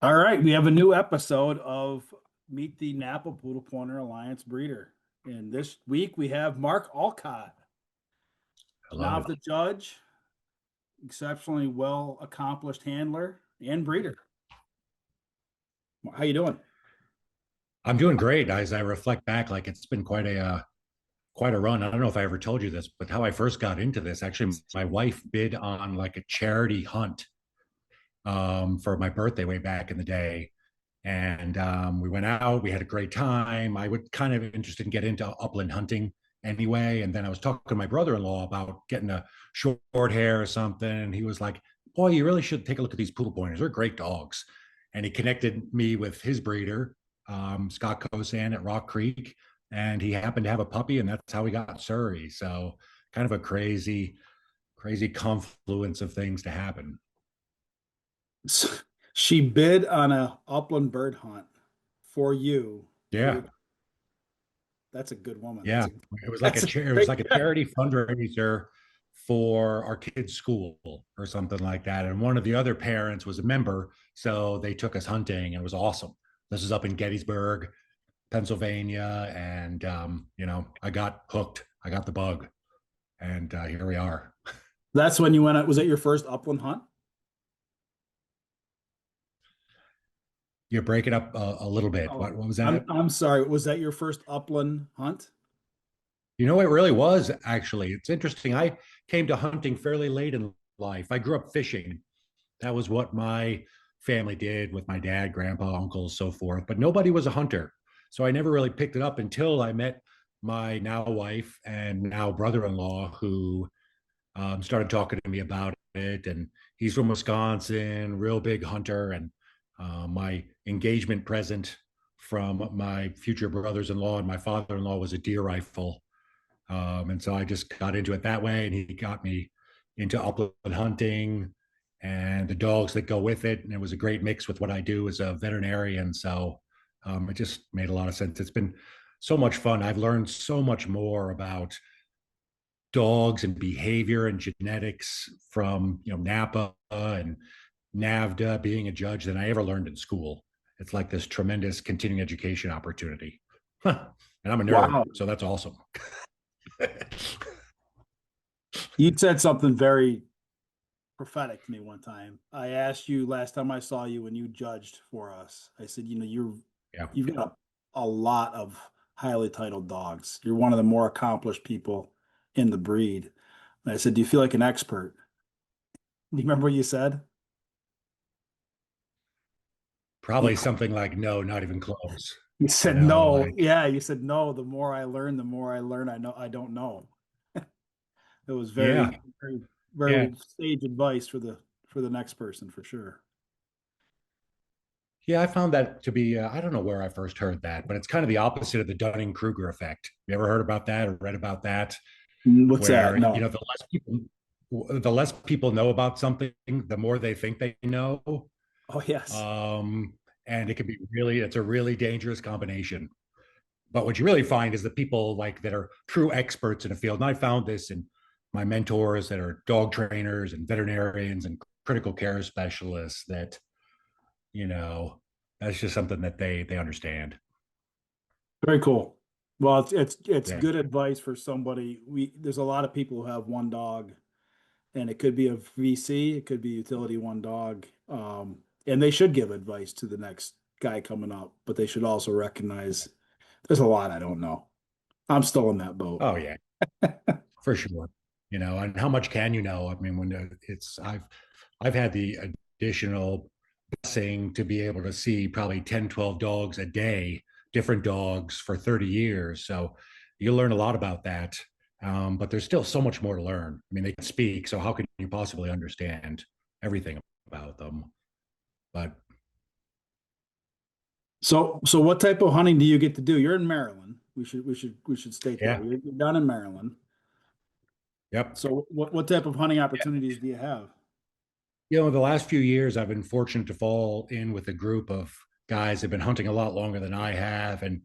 All right, we have a new episode of Meet the Napa Poodle Pointer Alliance Breeder. And this week we have Mark Olcott, Hello. now the judge, exceptionally well accomplished handler and breeder. How you doing? I'm doing great. As I reflect back, like it's been quite a run. I don't know if I ever told you this, but how I first got into this, actually, my wife bid on like a charity hunt for my birthday way back in the day, and we went out. We had a great time. I would kind of interested in getting into upland hunting anyway, and then I was talking to my brother-in-law about getting a short hair or something, and he was like, "Boy, you really should take a look at these poodle pointers. They're great dogs." And he connected me with his breeder, Scott Kosan at Rock Creek, and he happened to have a puppy, and that's how we got Surrey. So kind of a crazy confluence of things to happen. She bid on a upland bird hunt for you. For Yeah. your, that's a good woman. Yeah, That's a it was great. like a charity fundraiser for our kids' school or something like that. And one of the other parents was a member, so they took us hunting, and it was awesome. This is up in Gettysburg, Pennsylvania, and I got hooked. I got the bug, and here we are. That's when you went out. Was that your first upland hunt? You're breaking up a little bit. Oh, What was I'm that? I'm sorry. Was that your first upland hunt? You know, it really was actually. It's interesting. I came to hunting fairly late in life. I grew up fishing. That was what my family did with my dad, grandpa, uncles, so forth. But nobody was a hunter. So I never really picked it up until I met my now wife and now brother-in-law, who started talking to me about it. And he's from Wisconsin, real big hunter. And my engagement present from my future brothers-in-law and my father-in-law was a deer rifle. And so I just got into it that way, and he got me into upland hunting and the dogs that go with it. And it was a great mix with what I do as a veterinarian. So it just made a lot of sense. It's been so much fun. I've learned so much more about dogs and behavior and genetics from NAPPA and NAVDA being a judge than I ever learned in school. It's like this tremendous continuing education opportunity. And I'm a nerd, Wow. so that's awesome. You said something very prophetic to me one time. I asked you last time I saw you when you judged for us. I said, Yeah. you've got a lot of highly titled dogs. You're one of the more accomplished people in the breed. And I said, do you feel like an expert? Do you remember what you said? You, Probably something like no, not even close. you You said know, no. like Yeah, you said no. The more I learn, I know I don't know. It was yeah, yeah, very sage advice for the next person for sure. yeah. I found that to be I don't know where I first heard that, but it's kind of the opposite of the Dunning-Kruger effect. You ever heard about that or read about that? What's that? Where No. the less people know about something, the more they think they know. Oh, yes. Um, and it can be really, it's a really dangerous combination. But what you really find is the people like that are true experts in a field. And I found this in my mentors that are dog trainers and veterinarians and critical care specialists that, you know, that's just something that they understand. Very cool. Well, it's Yeah. good advice for somebody. There's a lot of people who have one dog, and it could be a VC, it could be utility one dog, and they should give advice to the next guy coming up, but they should also recognize there's a lot I don't know. I'm still in that boat. Oh yeah, for sure. And how much can you know? I mean, when I've had the additional blessing to be able to see probably 10, 12 dogs a day, different dogs for 30 years. So you learn a lot about that. But there's still so much more to learn. I mean, they can speak, so how can you possibly understand everything about them? But So what type of hunting do you get to do? You're in Maryland. We should state that. yeah, You're down in Maryland. yep. So what type of hunting opportunities do you have? The last few years, I've been fortunate to fall in with a group of guys that have been hunting a lot longer than I have. And,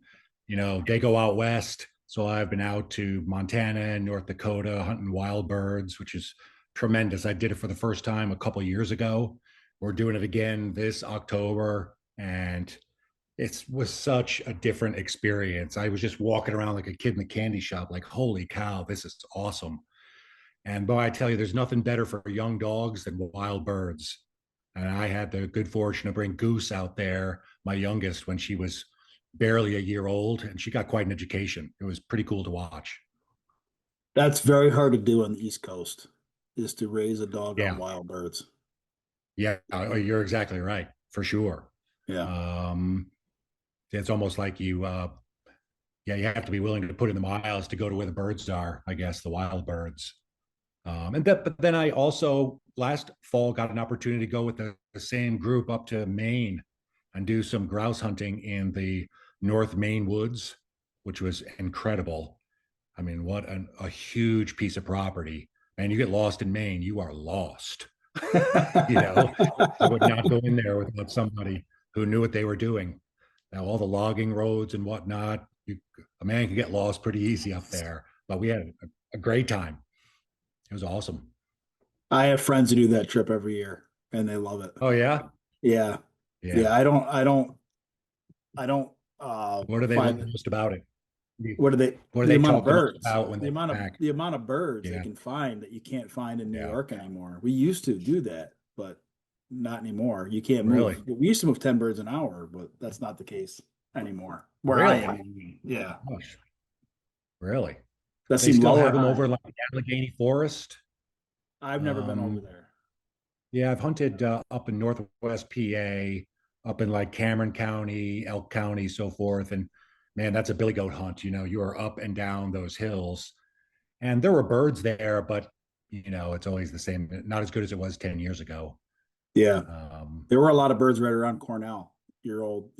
they go out west. So I've been out to Montana and North Dakota hunting wild birds, which is tremendous. I did it for the first time a couple of years ago. We're doing it again this October, and it was such a different experience. I was just walking around like a kid in the candy shop, like, holy cow, this is awesome. And boy, I tell you, there's nothing better for young dogs than wild birds. And I had the good fortune to bring Goose out there, my youngest, when she was barely a year old, and she got quite an education. It was pretty cool to watch. That's very hard to do on the East Coast, is to raise a dog on Yeah, wild birds. yeah, you're exactly right, for sure. Yeah. Um, it's almost like yeah, you have to be willing to put in the miles to go to where the birds are, I guess, the wild birds. But then I also last fall got an opportunity to go with the same group up to Maine and do some grouse hunting in the North Maine woods, which was incredible. I mean, what a huge piece of property. And you get lost in Maine, you are lost. You know, I would not go in there without somebody who knew what they were doing. Now, all the logging roads and whatnot, a man can get lost pretty easy up there. But we had a great time. It was awesome. I have friends who do that trip every year and they love it. Oh yeah, Yeah. yeah. Yeah. I don't What do they love find most about it? what are they What do the they amount of talk the most birds, about when they get back? the amount of birds they Yeah, can find that you can't find in New yeah. York anymore. We used to do that, but not anymore. You can't move. Really, We used to move 10 birds an hour, but that's not the case anymore. Where I really, am. Yeah. gosh, really. That They seemed still low or have them high. over in like the Allegheny Forest. I've never been over Um, there. yeah, I've hunted up in Northwest PA, up in like Cameron County, Elk County, so forth. And man, that's a billy goat hunt. You know, you are up and down those hills, and there were birds there, but it's always the same. Not as good as it was 10 years ago. Yeah. Um, There were a lot of birds right around Cornell, your old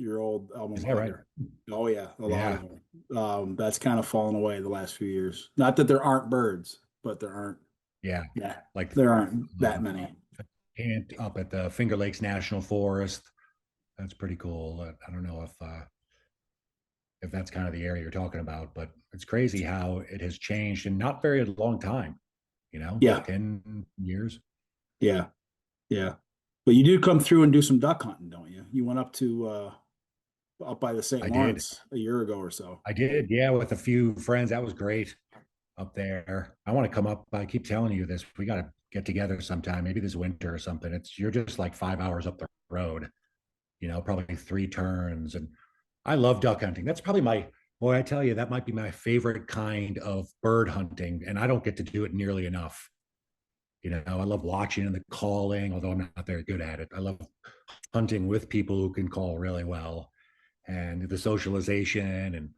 alma is that right? mater. Oh yeah, a lot of Yeah, them. That's kind of fallen away the last few years. Not that there aren't birds, but there aren't. yeah. Yeah, Like there aren't that um, many. and up at the Finger Lakes National Forest. That's pretty cool. I don't know if that's kind of the area you're talking about, but it's crazy how it has changed in not very long time. Yeah, 10 years. yeah, yeah. But you do come through and do some duck hunting, don't you? You went up to up by the St. I did. Lawrence a year ago or so. I did. Yeah, with a few friends. That was great up there. I want to come up. I keep telling you this. We got to get together sometime, maybe this winter or something. You're just like 5 hours up the road. Probably three turns. And I love duck hunting. That's probably boy, I tell you, that might be my favorite kind of bird hunting. And I don't get to do it nearly enough. I love watching and the calling, although I'm not very good at it. I love hunting with people who can call really well and the socialization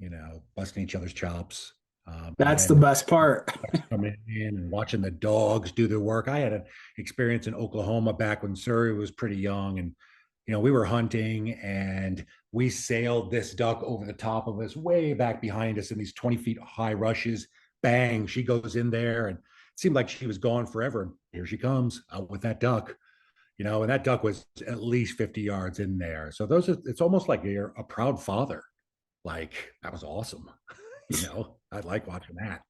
and, busting each other's chops. And That's the then best part. coming in and watching the dogs do their work. I had an experience in Oklahoma back when Surrey was pretty young, and we were hunting and we sailed this duck over the top of us, way back behind us in these 20 feet high rushes. Bang, she goes in there, and it seemed like she was gone forever. And here she comes out with that duck. And that duck was at least 50 yards in there. So it's almost like you're a proud father. Like that was awesome. I like watching that.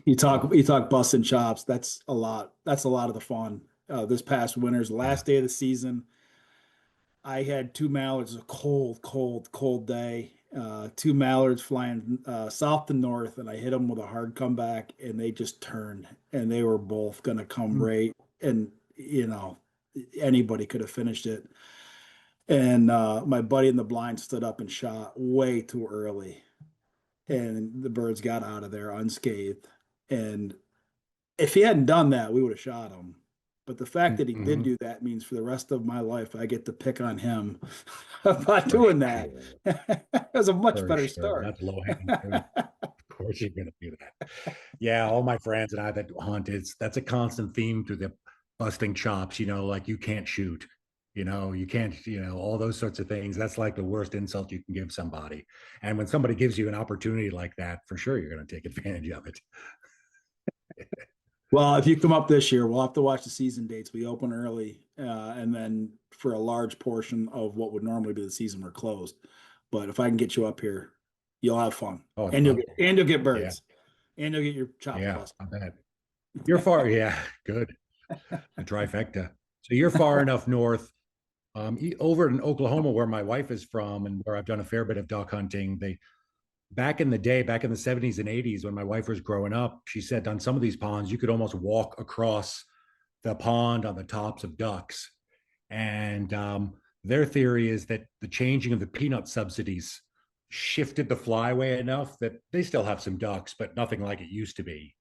You talk busting chops. That's a lot. That's a lot of the fun. This past winter's Yeah. last day of the season. I had two mallards, a cold, cold, cold day. Two mallards flying south to north, and I hit them with a hard comeback, and they just turned, and they were both going to come Mm. right, and anybody could have finished it. And my buddy in the blind stood up and shot way too early, and the birds got out of there unscathed. And if he hadn't done that, we would have shot him. But the fact that he did Mm-hmm. do that means for the rest of my life, I get to pick on him about For doing that. sure. It was a much For better sure. start. That's low hanging fruit. Of course you're gonna do that. Yeah, all my friends and I that hunt, that's a constant theme through the busting chops, like you can't shoot, you can't, all those sorts of things. That's like the worst insult you can give somebody. And when somebody gives you an opportunity like that, for sure you're gonna take advantage of it. Well, if you come up this year, we'll have to watch the season dates. We open early, and then for a large portion of what would normally be the season, we're closed. But if I can get you up here, you'll have fun, Oh, I'd and love to. you'll get Yeah, birds, and you'll get your chops yeah, busted. I bet. You're far, yeah, good. The trifecta. So you're far enough north, over in Oklahoma, where my wife is from, and where I've done a fair bit of duck hunting. They back in the day, back in the 70s and 80s, when my wife was growing up, she said on some of these ponds you could almost walk across the pond on the tops of ducks. And their theory is that the changing of the peanut subsidies shifted the flyway enough that they still have some ducks, but nothing like it used to be.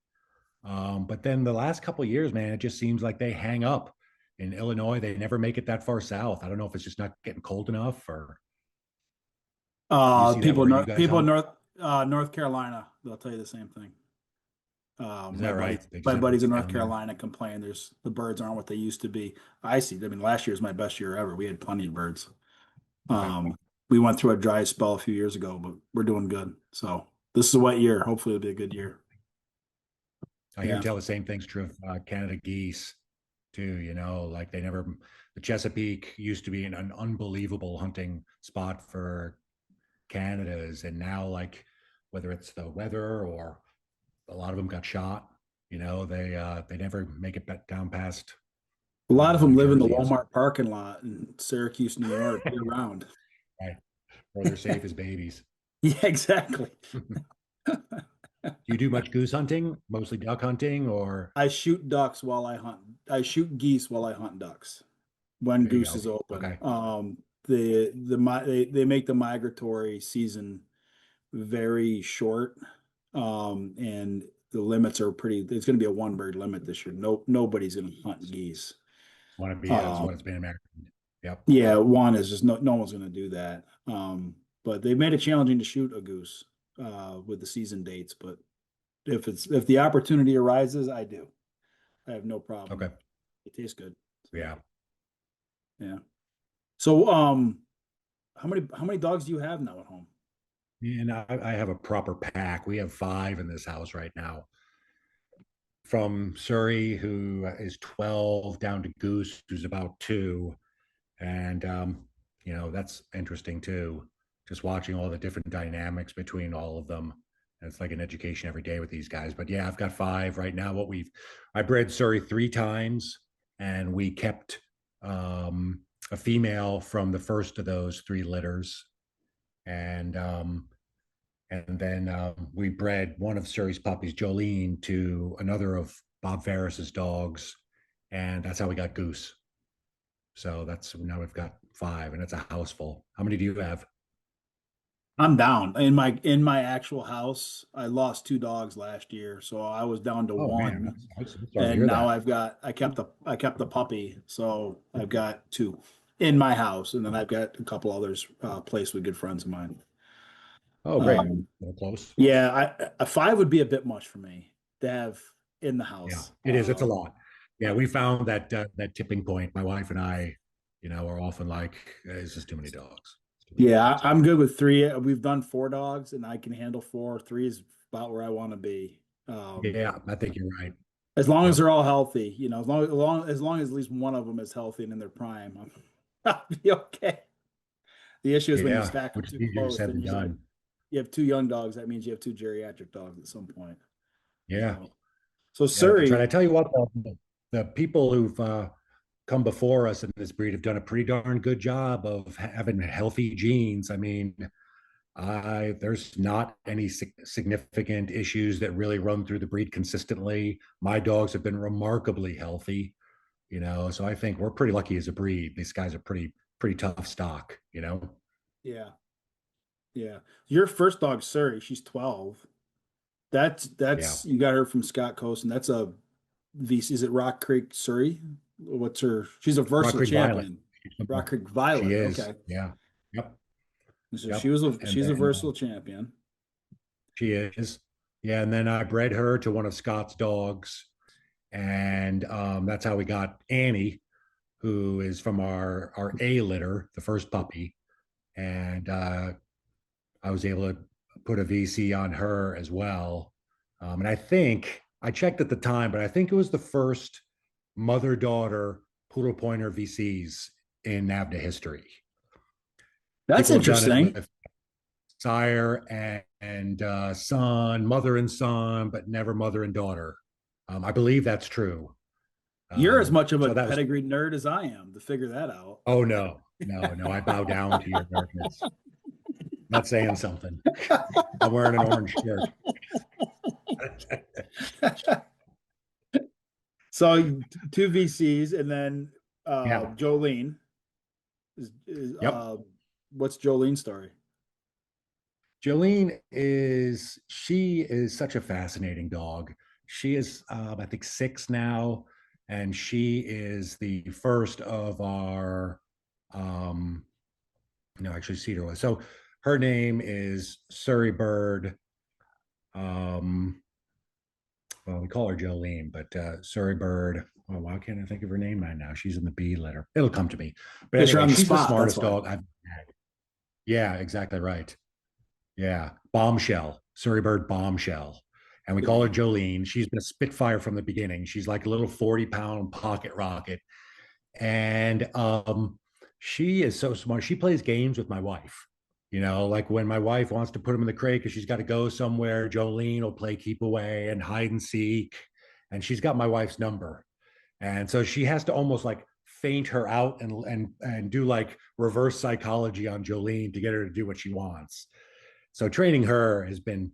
But then the last couple of years, man, it just seems like they hang up in Illinois. They never make it that far south. I don't know if it's just not getting cold enough, or do you see that People, where you guys people in hunt? North Carolina, they'll tell you the same thing. Is that right? They just My have buddies ducks in North down there. Carolina complain the birds aren't what they used to be. I see. I mean, last year was my best year ever. We had plenty of birds. Okay. Um, we went through a dry spell a few years ago, but we're doing good. So this is a wet year. Hopefully it'll be a good year. I hear Yeah. tell the same thing's true of Canada geese too. Like the Chesapeake used to be an unbelievable hunting spot for Canada's, and now like whether it's the weather or a lot of them got shot. They never make it down past A lot of them New live in the Jersey and Walmart parking lot in Syracuse, New York, year round. right, where they're safe as babies. Yeah, exactly. Do you do much goose hunting? Mostly duck hunting, or I shoot ducks while I hunt. I shoot geese while I hunt ducks when there you goose go. is open. Okay, They make the migratory season very short, and the limits are pretty. It's going to be a one bird limit this year. Nobody's going to hunt geese. want to be as Um, what it's been American. Yep. yeah, one is just no one's going to do that. But they've made it challenging to shoot a goose with the season dates. But if the opportunity arises, I do. I have no problem. Okay. It tastes good. So, Yeah. yeah. So how many dogs do you have now at home? And I have a proper pack. We have five in this house right now. From Surrey, who is 12, down to Goose, who's about two. And, that's interesting too. Just watching all the different dynamics between all of them. And it's like an education every day with these guys. But yeah, I've got five right now. I bred Surrey three times, and we kept a female from the first of those three litters. And then we bred one of Surrey's puppies, Jolene, to another of Bob Ferris's dogs, and that's how we got Goose. So that's now we've got five, and it's a house full. How many do you have? I'm down. In my actual house, I lost two dogs last year, so I was down to Oh man, one. I'm sorry to And hear now that. I kept the puppy, so I've got two in my house, and then I've got a couple others placed with good friends of mine. Oh great, Um, we're close. yeah, a five would be a bit much for me to have in the Yeah, house. it is. It's a lot. Yeah, Uh, we found that tipping point. My wife and I, are often like, "It's just too many dogs. It's too many yeah, dogs." I'm good with three. We've done four dogs, and I can handle four. Three is about where I want to be. Yeah, I think you're right. As long as Yep. they're all healthy, as long as at least one of them is healthy and in their prime, I'll be okay. The issue is when you Yeah, stack them which is too easier close, said then than done. you have two young dogs. That means you have two geriatric dogs at some point. Yeah. So Yeah, that's right. I Surrey, tell you what, the people who've come before us in this breed have done a pretty darn good job of having healthy genes. I mean, there's not any significant issues that really run through the breed consistently. My dogs have been remarkably healthy, so I think we're pretty lucky as a breed. These guys are pretty tough stock. yeah, yeah. Your first dog, Surrey, she's 12. That's Yeah. that's you got her from Scott Coast, and that's a VC. Is it Rock Creek, Surrey? What's her? She's a Rock versatile Creek Violet. champion. Rock Creek She Violet. is. Okay. Yeah. Yep. So she Yep. was a And she's a then versatile champion. she is. Yeah. And then I bred her to one of Scott's dogs. And that's how we got Annie, who is from our A litter, the first puppy. And I was able to put a VC on her as well. And I think I checked at the time, but I think it was the first mother daughter poodle pointer VCs in NAVDA history. That's People have done it interesting. with sire and son, mother and son, but never mother and daughter. I believe that's true. You're as much of a So that was, pedigree nerd as I am to figure that out. oh no, no, no, I bow down to your darkness. Not saying something. I'm wearing an orange shirt. So two VCs and then Yeah. Jolene is Yep. what's Jolene's story? She is such a fascinating dog. She is, I think, 6 now, and she is the first of our, um, no, actually, Cedar was. So her name is Surrey Bird. Um, well, we call her Jolene, but Surrey Bird. Oh, why can't I think of her name right now? She's in the B letter. It'll come to me. But Because you're anyway, on the she's the spot. That's smartest why. dog I've had. Yeah, exactly right. Yeah, Bombshell, Surrey Bird Bombshell. And we Good call her name. Jolene. She's been a Spitfire from the beginning. She's like a little 40-pound pocket rocket. And she is so smart. She plays games with my wife. Like when my wife wants to put him in the crate because she's got to go somewhere, Jolene will play keep away and hide and seek. And she's got my wife's number. And so she has to almost like faint her out and do like reverse psychology on Jolene to get her to do what she wants. So training her has been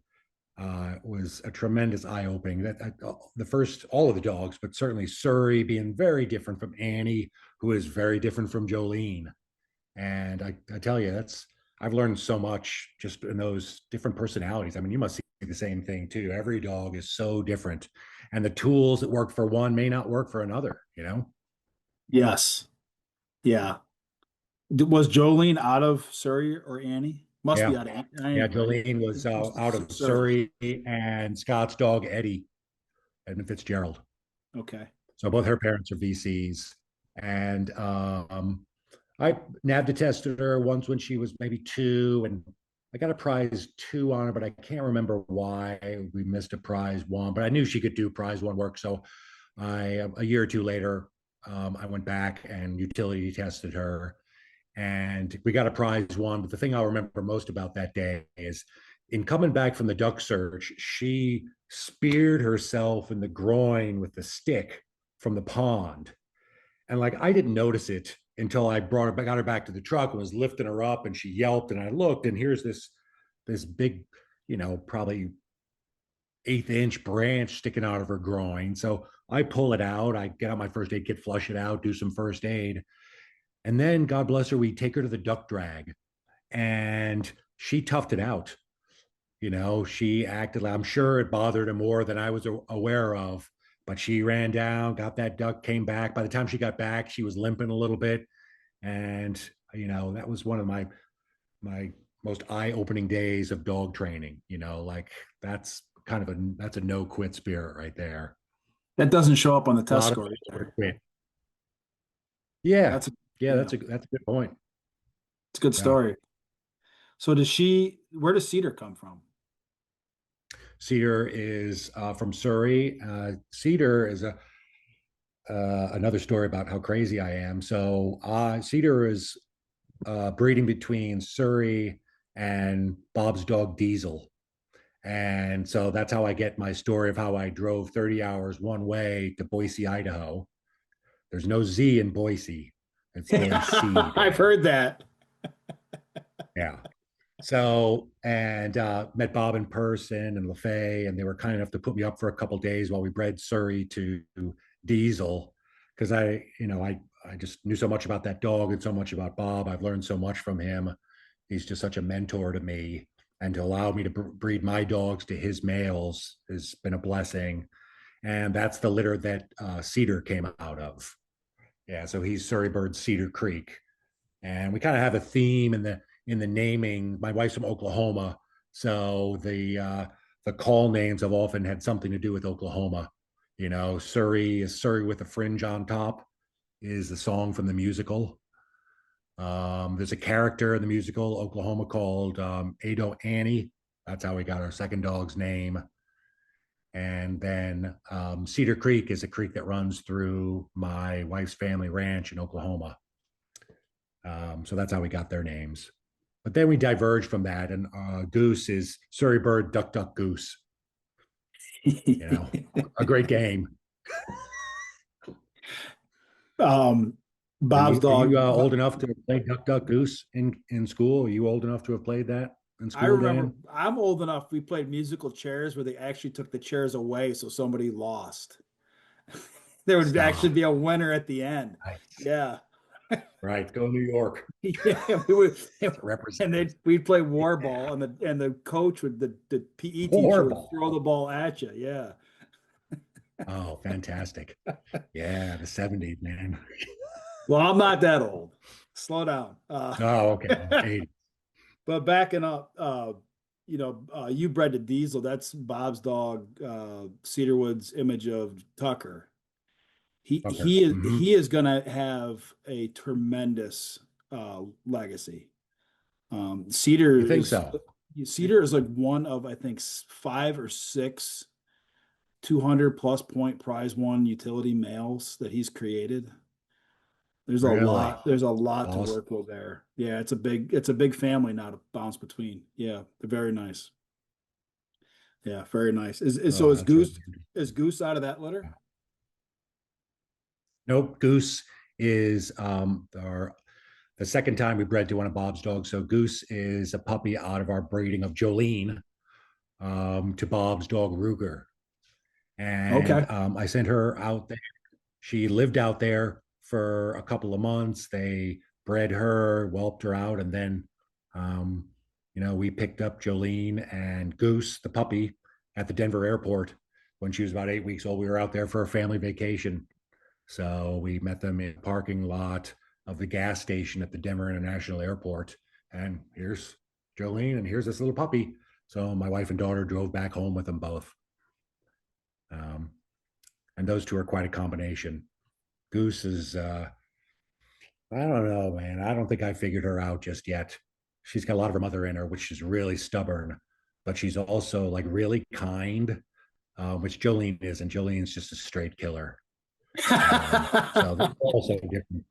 was a tremendous eye opening. The first all of the dogs, but certainly Surrey being very different from Annie, who is very different from Jolene. And I tell you, I've learned so much just in those different personalities. I mean, you must see the same thing too. Every dog is so different, and the tools that work for one may not work for another. Yes. Yeah. Was Jolene out of Surrey or Annie? Must be Yeah, out of yeah. Annie, right? Jolene was out of Surrey. Surrey, and Scott's dog Eddie, Edmund Fitzgerald. Okay. So both her parents are VCs, and I NAVDA tested her once when she was maybe 2, and I got a prize 2 on her, but I can't remember why we missed a prize 1. But I knew she could do prize 1 work, so a year or 2 later, I went back and utility tested her, and we got a prize 1. But the thing I'll remember most about that day is in coming back from the duck search, she speared herself in the groin with the stick from the pond. And like I didn't notice it until I got her back to the truck and was lifting her up, and she yelped, and I looked, and here's this big, probably 1/8 inch branch sticking out of her groin. So I pull it out, I get out my first aid kit, flush it out, do some first aid. And then God bless her, we take her to the duck drag, and she toughed it out. She acted like, I'm sure it bothered her more than I was aware of, but she ran down, got that duck, came back. By the time she got back, she was limping a little bit. And, that was one of my most eye-opening days of dog training. Like that's a no quit spirit right there. That doesn't show up on the A test lot of score dogs either. quit. Yeah. That's a Yeah, yeah, that's a good point. it's a good Yeah. story. So where does Cedar come from? Cedar is from Surrey. Cedar is another story about how crazy I am. So Cedar is breeding between Surrey and Bob's dog Diesel. And so that's how I get my story of how I drove 30 hours one way to Boise, Idaho. There's no Z in Boise. It's Boise. I've heard that. Yeah. So, and met Bob in person and LaFay, and they were kind enough to put me up for a couple of days while we bred Surrey to Diesel, because I just knew so much about that dog and so much about Bob. I've learned so much from him. He's just such a mentor to me, and to allow me to breed my dogs to his males has been a blessing. And that's the litter that Cedar came out of. Yeah, so he's Surrey Bird Cedar Creek, and we kind of have a theme in the naming. My wife's from Oklahoma, so the call names have often had something to do with Oklahoma. Surrey is Surrey with a fringe on top is the song from the musical. There's a character in the musical Oklahoma called Ado Annie. That's how we got our second dog's name. And then Cedar Creek is a creek that runs through my wife's family ranch in Oklahoma. So that's how we got their names. But then we diverged from that, and Goose is Surrey Bird, Duck, Duck, Goose. A great game. Um, Are Bob's you dog. old enough to play Duck Duck Goose in school? Are you old enough to have played that in I school, remember Dan? I'm old enough. We played musical chairs where they actually took the chairs away so somebody lost. There would actually Stop. be a winner at the end. Nice. Yeah. Right. Go New York. Yeah, we would, and Represent. then we'd play war Yeah. ball, and the coach would the PE teacher would Horrible. throw the ball at you. Yeah. Oh, fantastic. Yeah, the 70s, man. Well, I'm not that old. Slow down. Oh, okay. 80. But backing up, you bred the Diesel. That's Bob's dog, Cedarwood's image of Tucker. He Fucker. he is Hmm. he is gonna have a tremendous legacy. You think so? Cedar is like one of I think five or six 200 plus point prize one utility males that he's created. Really? There's a lot to Awesome. work with there. Yeah, it's a big family now to bounce between. Yeah, they're very nice. Yeah, very nice. So Oh, that's really is Goose out of that litter? interesting. Nope. Goose is our the second time we bred to one of Bob's dogs. So Goose is a puppy out of our breeding of Jolene to Bob's dog Ruger. And Okay. I sent her out there. She lived out there for a couple of months. They bred her, whelped her out, and then, um, we picked up Jolene and Goose, the puppy, at the Denver airport when she was about 8 weeks old. We were out there for a family vacation, so we met them in the parking lot of the gas station at the Denver International Airport. And here's Jolene, and here's this little puppy. So my wife and daughter drove back home with them both. Um, and those two are quite a combination. Goose is, I don't know, man. I don't think I figured her out just yet. She's got a lot of her mother in her, which is really stubborn, but she's also like really kind, which Jolene is, and Jolene's just a straight killer. So they're also different.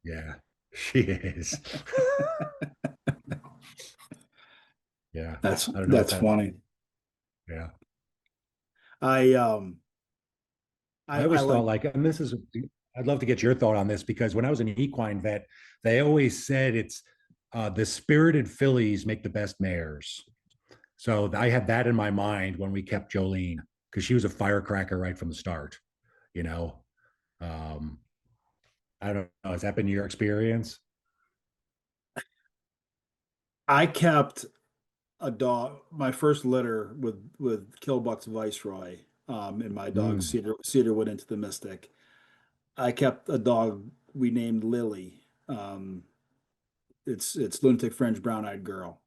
Yeah, she is. Yeah, I don't know if That's that. funny. Yeah, I um I I always thought like like, and this is, I'd love to get your thought on this because when I was an equine vet, they always said it's the spirited fillies make the best mares. So I had that in my mind when we kept Jolene because she was a firecracker right from the start. You know, um, I don't know. Has that been your experience? I kept a dog my first litter with Killbuck's Viceroy, and my dog Mm. Cedarwood into the Mystic. I kept a dog we named Lily. It's Lunatic Fringe Brown Eyed Girl.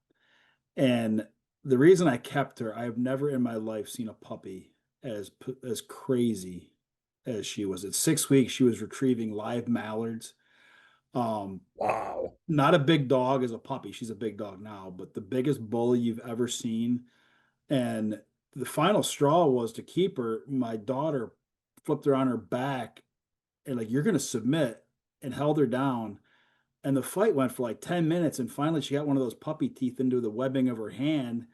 And the reason I kept her, I have never in my life seen a puppy as crazy as she was. At 6 weeks, she was retrieving live mallards. Um, Wow. Not a big dog as a puppy. She's a big dog now, but the biggest bully you've ever seen. And the final straw was to keep her. My daughter flipped her on her back and like, you're gonna submit, and held her down. And the fight went for like 10 minutes. And finally, she got one of those puppy teeth into the webbing of her hand.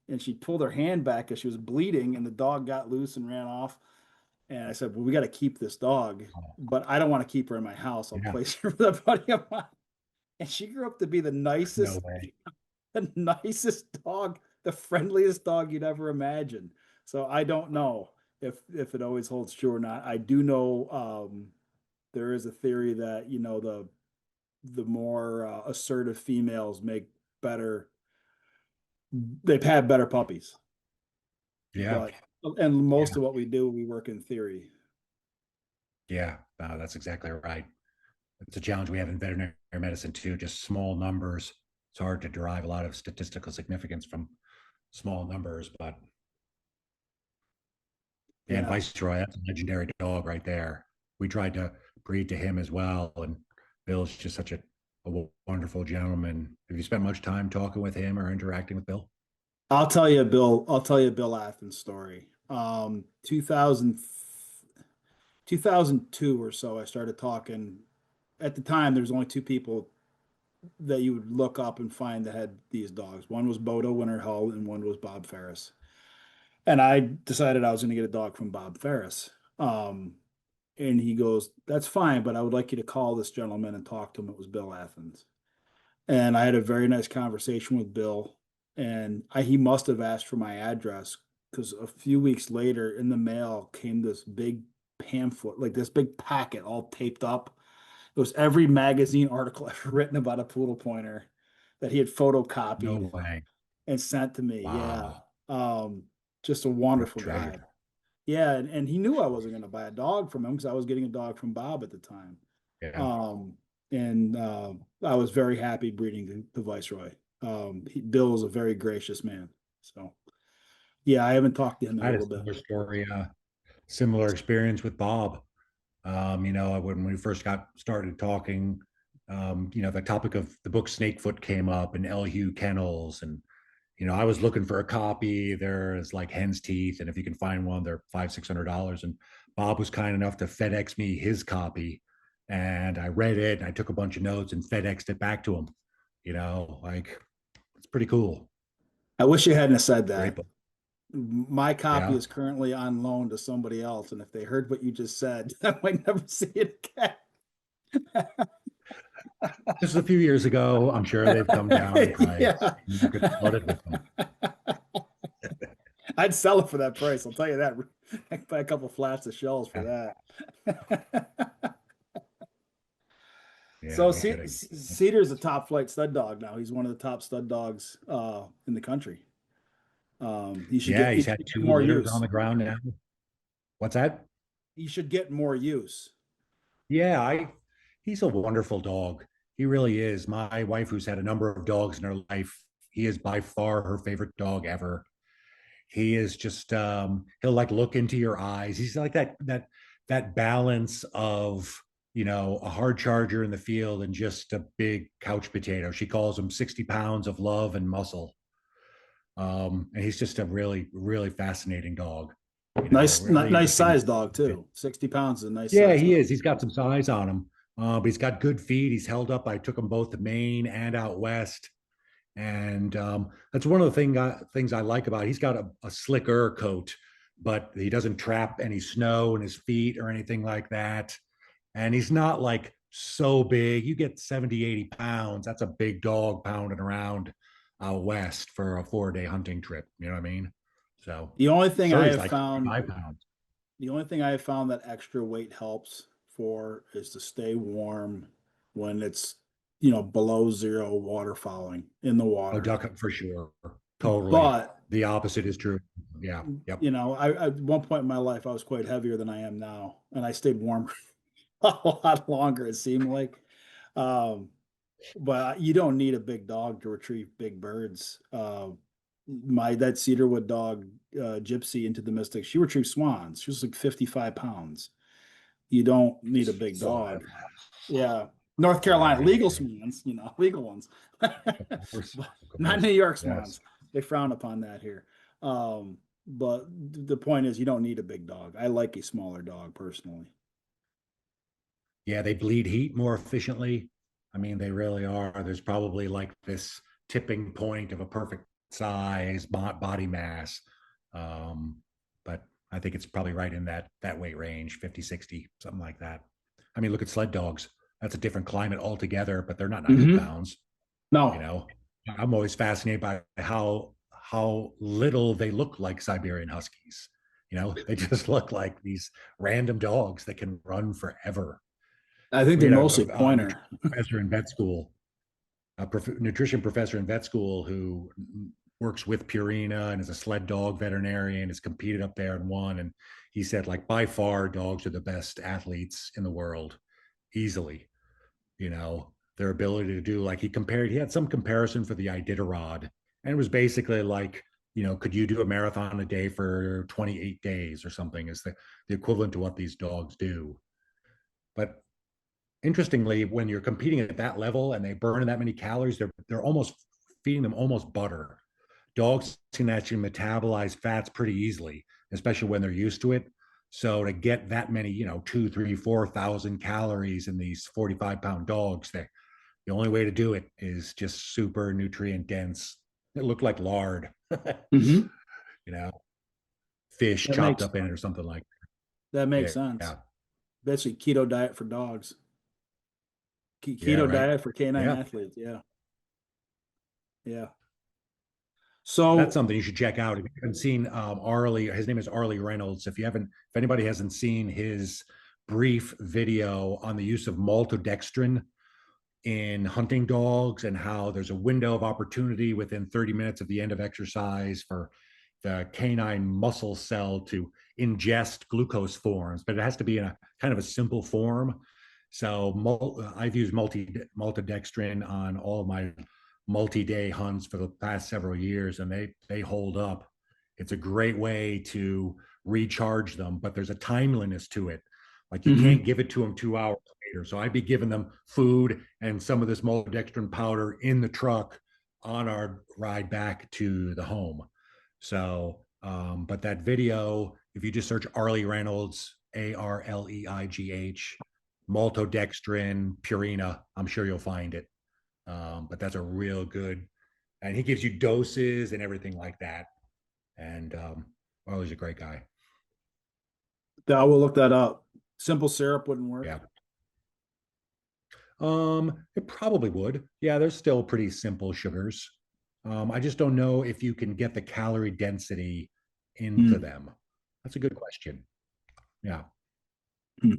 And she pulled her hand back as she was bleeding. And the dog got loose and ran off. And I said, well, we got to keep this dog, but I don't want to keep her in my house. I'll Yeah. place her with a buddy of mine. And she grew up to be No way. the nicest dog, the friendliest dog you'd ever imagine. So I don't know if it always holds true or not. I do know there is a theory that the more assertive females make better. They've had better puppies, Yeah. but and most Yeah. of what we do, we work in theory. Yeah. No, that's exactly right. It's a challenge we have in veterinary medicine too, just small numbers. It's hard to derive a lot of statistical significance from small numbers, but and Yeah, Viceroy, that's a legendary dog right there. We tried to breed to him as well, and Bill's just such a wonderful gentleman. Have you spent much time talking with him or interacting with Bill? I'll tell you Bill Athens story. 2002 or so, I started talking. At the time, there's only two people that you would look up and find that had these dogs. One was Bodo Winter Hull, and one was Bob Ferris. And I decided I was going to get a dog from Bob Ferris. Um, And he goes, "That's fine, but I would like you to call this gentleman and talk to him." It was Bill Athens. And I had a very nice conversation with Bill. And he must have asked for my address because a few weeks later in the mail came this big pamphlet, like this big packet all taped up. It was every magazine article ever written about a poodle pointer that he had No photocopied way. and sent to me. Yeah. Wow. Um, just a What a wonderful guy. treasure. Yeah, and he knew I wasn't going to buy a dog from him because I was getting a dog from Bob at the time. Yeah. Um, and I was very happy breeding the Viceroy. Bill is a very gracious man. So yeah, I haven't talked to him in I a had a little bit. similar story, similar experience with Bob. When we first got started talking, the topic of the book Snakefoot came up and L. Hugh Kennels. And, I was looking for a copy. There's like hen's teeth. And if you can find one, they're $500-$600. And Bob was kind enough to FedEx me his copy. And I read it and I took a bunch of notes and FedExed it back to him. Like it's pretty cool. I wish you hadn't have said Great that. book. My copy Yeah. is currently on loan to somebody else, and if they heard what you just said, I might never see it again. This was a few years ago. I'm sure they've come down in price. Yeah. You could flood with them. I'd sell it for that price. I'll tell you that. I'd buy a couple flats of shells for Yeah, that. yeah, So no kidding. Cedar's a top flight stud dog now. He's one of the top stud dogs in the country. Yeah, He he's should had get two more litters on use. the ground now. What's that? He should get more use. Yeah, he's a wonderful dog. He really is. My wife, who's had a number of dogs in her life, he is by far her favorite dog ever. He is just he'll like look into your eyes. He's like that balance of a hard charger in the field and just a big couch potato. She calls him 60 pounds of love and muscle. And he's just a really, really fascinating dog. Really Nice interesting. size dog too. 60 pounds is a nice Yeah, size he dog. is. He's got some size on him, but he's got good feet. He's held up. I took him both to Maine and out west, and that's one of the things I like about it. He's got a slicker coat, but he doesn't trap any snow in his feet or anything like that. And he's not like so big. You get 70, 80 pounds. That's a big dog pounding around out west for a 4-day hunting trip. You know what I mean? So The only thing I Surrey's have like found, 5 pounds. the only thing I have found that extra weight helps for is to stay warm when it's, below zero waterfowling in the Oh, water. duck for sure. Totally. But, The opposite is true. Yeah. Yep. I at one point in my life I was quite heavier than I am now, and I stayed warm a lot longer, it seemed like. Um, but you don't need a big dog to retrieve big birds. That cedarwood dog, Gypsy into the Mystic, she retrieved swans. She was like 55 pounds. You don't need a big Wow. dog. Yeah. North Carolina, Right. legal swans, legal ones. Of course. But Of not course. New York Yes. swans. They frown upon that here. But the point is, you don't need a big dog. I like a smaller dog personally. Yeah, they bleed heat more efficiently. I mean, they really are. There's probably like this tipping point of a perfect size body mass. Um, but I think it's probably right in that weight range, 50, 60, something like that. I mean, look at sled dogs. That's a different climate altogether, but they're not 90 Hmm. pounds. You No, know, I'm always fascinated by how little they look like Siberian Huskies. They just look like these random dogs that can run forever. I think We they're had mostly a pointer. nutrition professor in vet school, nutrition professor in vet school who works with Purina and is a sled dog veterinarian, has competed up there and won. And he said, like, by far, dogs are the best athletes in the world, easily. Their ability to do, like, he had some comparison for the Iditarod, and it was basically like, could you do a marathon a day for 28 days or something, is the equivalent to what these dogs do. But interestingly, when you're competing at that level and they burn that many calories, they're almost feeding them almost butter. Dogs can actually metabolize fats pretty easily, especially when they're used to it. So to get that many, 2, 3, 4,000 calories in these 45-pound dogs, the only way to do it is just super nutrient dense. It looked like lard, Hmm. you know, fish That chopped makes up in it or something like that that. makes Yeah, sense. yeah. basically keto diet for dogs. Yeah, Keto right. diet for canine Yeah, athletes. Yeah. Yeah. that's So, something you should check out. If you haven't seen Arlie, his name is Arlie Reynolds. If anybody hasn't seen his brief video on the use of maltodextrin in hunting dogs and how there's a window of opportunity within 30 minutes of the end of exercise for the canine muscle cell to ingest glucose forms, but it has to be in a kind of a simple form. So I've used maltodextrin on all of my multi-day hunts for the past several years, and they hold up. It's a great way to recharge them, but there's a timeliness to it. Like you can't mhm. give it to them 2 hours later. So I'd be giving them food and some of this maltodextrin powder in the truck on our ride back to the home. But that video, if you just search Arlie Reynolds, ARLEIGH, maltodextrin, Purina, I'm sure you'll find it. But that's a real good, and he gives you doses and everything like that. And Arlie's a great guy. I will look that up. Simple syrup wouldn't work. Yeah. It probably would. Yeah, there's still pretty simple sugars. I just don't know if you can get the calorie density into Hmm. them. That's a good question. Yeah. Hmm.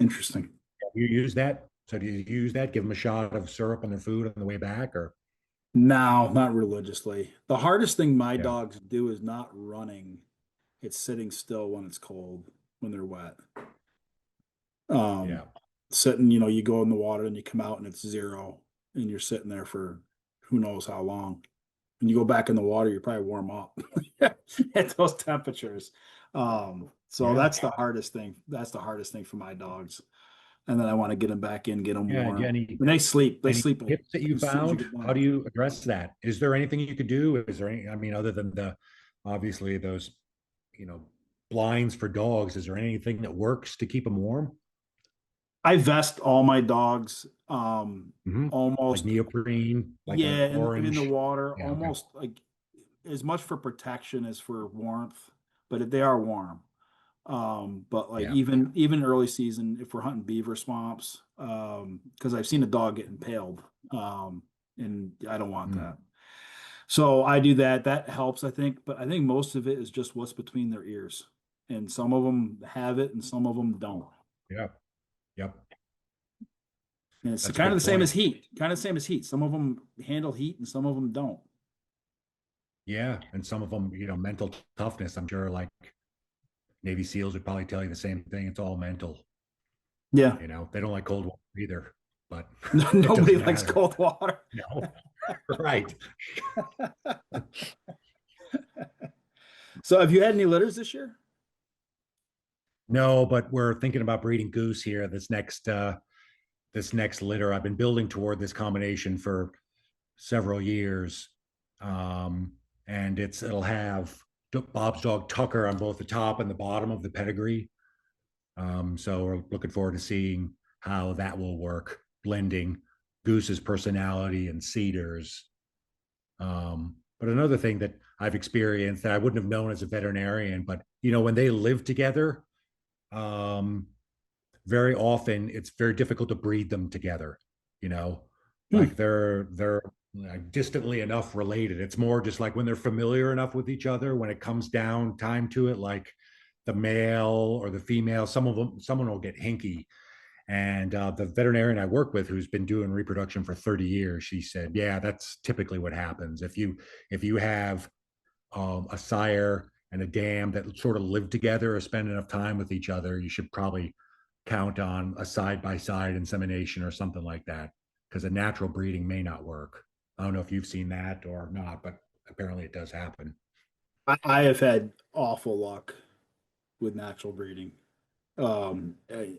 Interesting. You use that? So do you use that? Give them a shot of syrup on their food on the way back, or No, not religiously. The hardest thing my yeah, dogs do is not running. It's sitting still when it's cold, when they're wet. Um, yeah, Sitting, you go in the water and you come out and it's 0 and you're sitting there for who knows how long. When you go back in the water, you probably warm up at those temperatures. So yeah, that's the hardest thing. That's the hardest thing for my dogs. And then I want to get them back in, get them yeah. warm. Any And they sleep. They any sleep tips that you as soon as you found? get How done. do you address that? Is there anything you could do? Is there any? I mean, other than the obviously those you know blinds for dogs, is there anything that works to keep them warm? I vest all my dogs, Hmm. Like almost, neoprene, like a yeah, in the orange. water, Yeah. Okay. almost like as much for protection as for warmth, but they are warm. But like Yeah. even early season, if we're hunting beaver swamps, because I've seen a dog get impaled, and I don't want Mm. that. So I do that. That helps, I think. But I think most of it is just what's between their ears, and some of them have it, and some of them don't. Yeah. Yep. And it's That's a kind of good the same as point. heat. Kind of the same as heat. Some of them handle heat, and some of them don't. Yeah. And some of them, mental toughness. I'm sure like Navy SEALs would probably tell you the same thing. It's all mental. Yeah. They don't like cold water either, but it Nobody doesn't likes matter. cold water. No. Right. So have you had any litters this year? No, but we're thinking about breeding goose here this next litter. I've been building toward this combination for several years. Um, and it'll have Bob's dog Tucker on both the top and the bottom of the pedigree. So we're looking forward to seeing how that will work, blending Goose's personality and Cedar's. But another thing that I've experienced that I wouldn't have known as a veterinarian, but when they live together, um, very often it's very difficult to breed them together. You know, like Hmm. they're like distantly enough related. It's more just like when they're familiar enough with each other. When it comes down time to it, like the male or the female, someone will get hinky. And the veterinarian I work with, who's been doing reproduction for 30 years, she said, "Yeah, that's typically what happens. If you have a sire and a dam that sort of live together or spend enough time with each other, you should probably count on a side by side insemination or something like that, because a natural breeding may not work." I don't know if you've seen that or not, but apparently it does happen. I have had awful luck with natural breeding.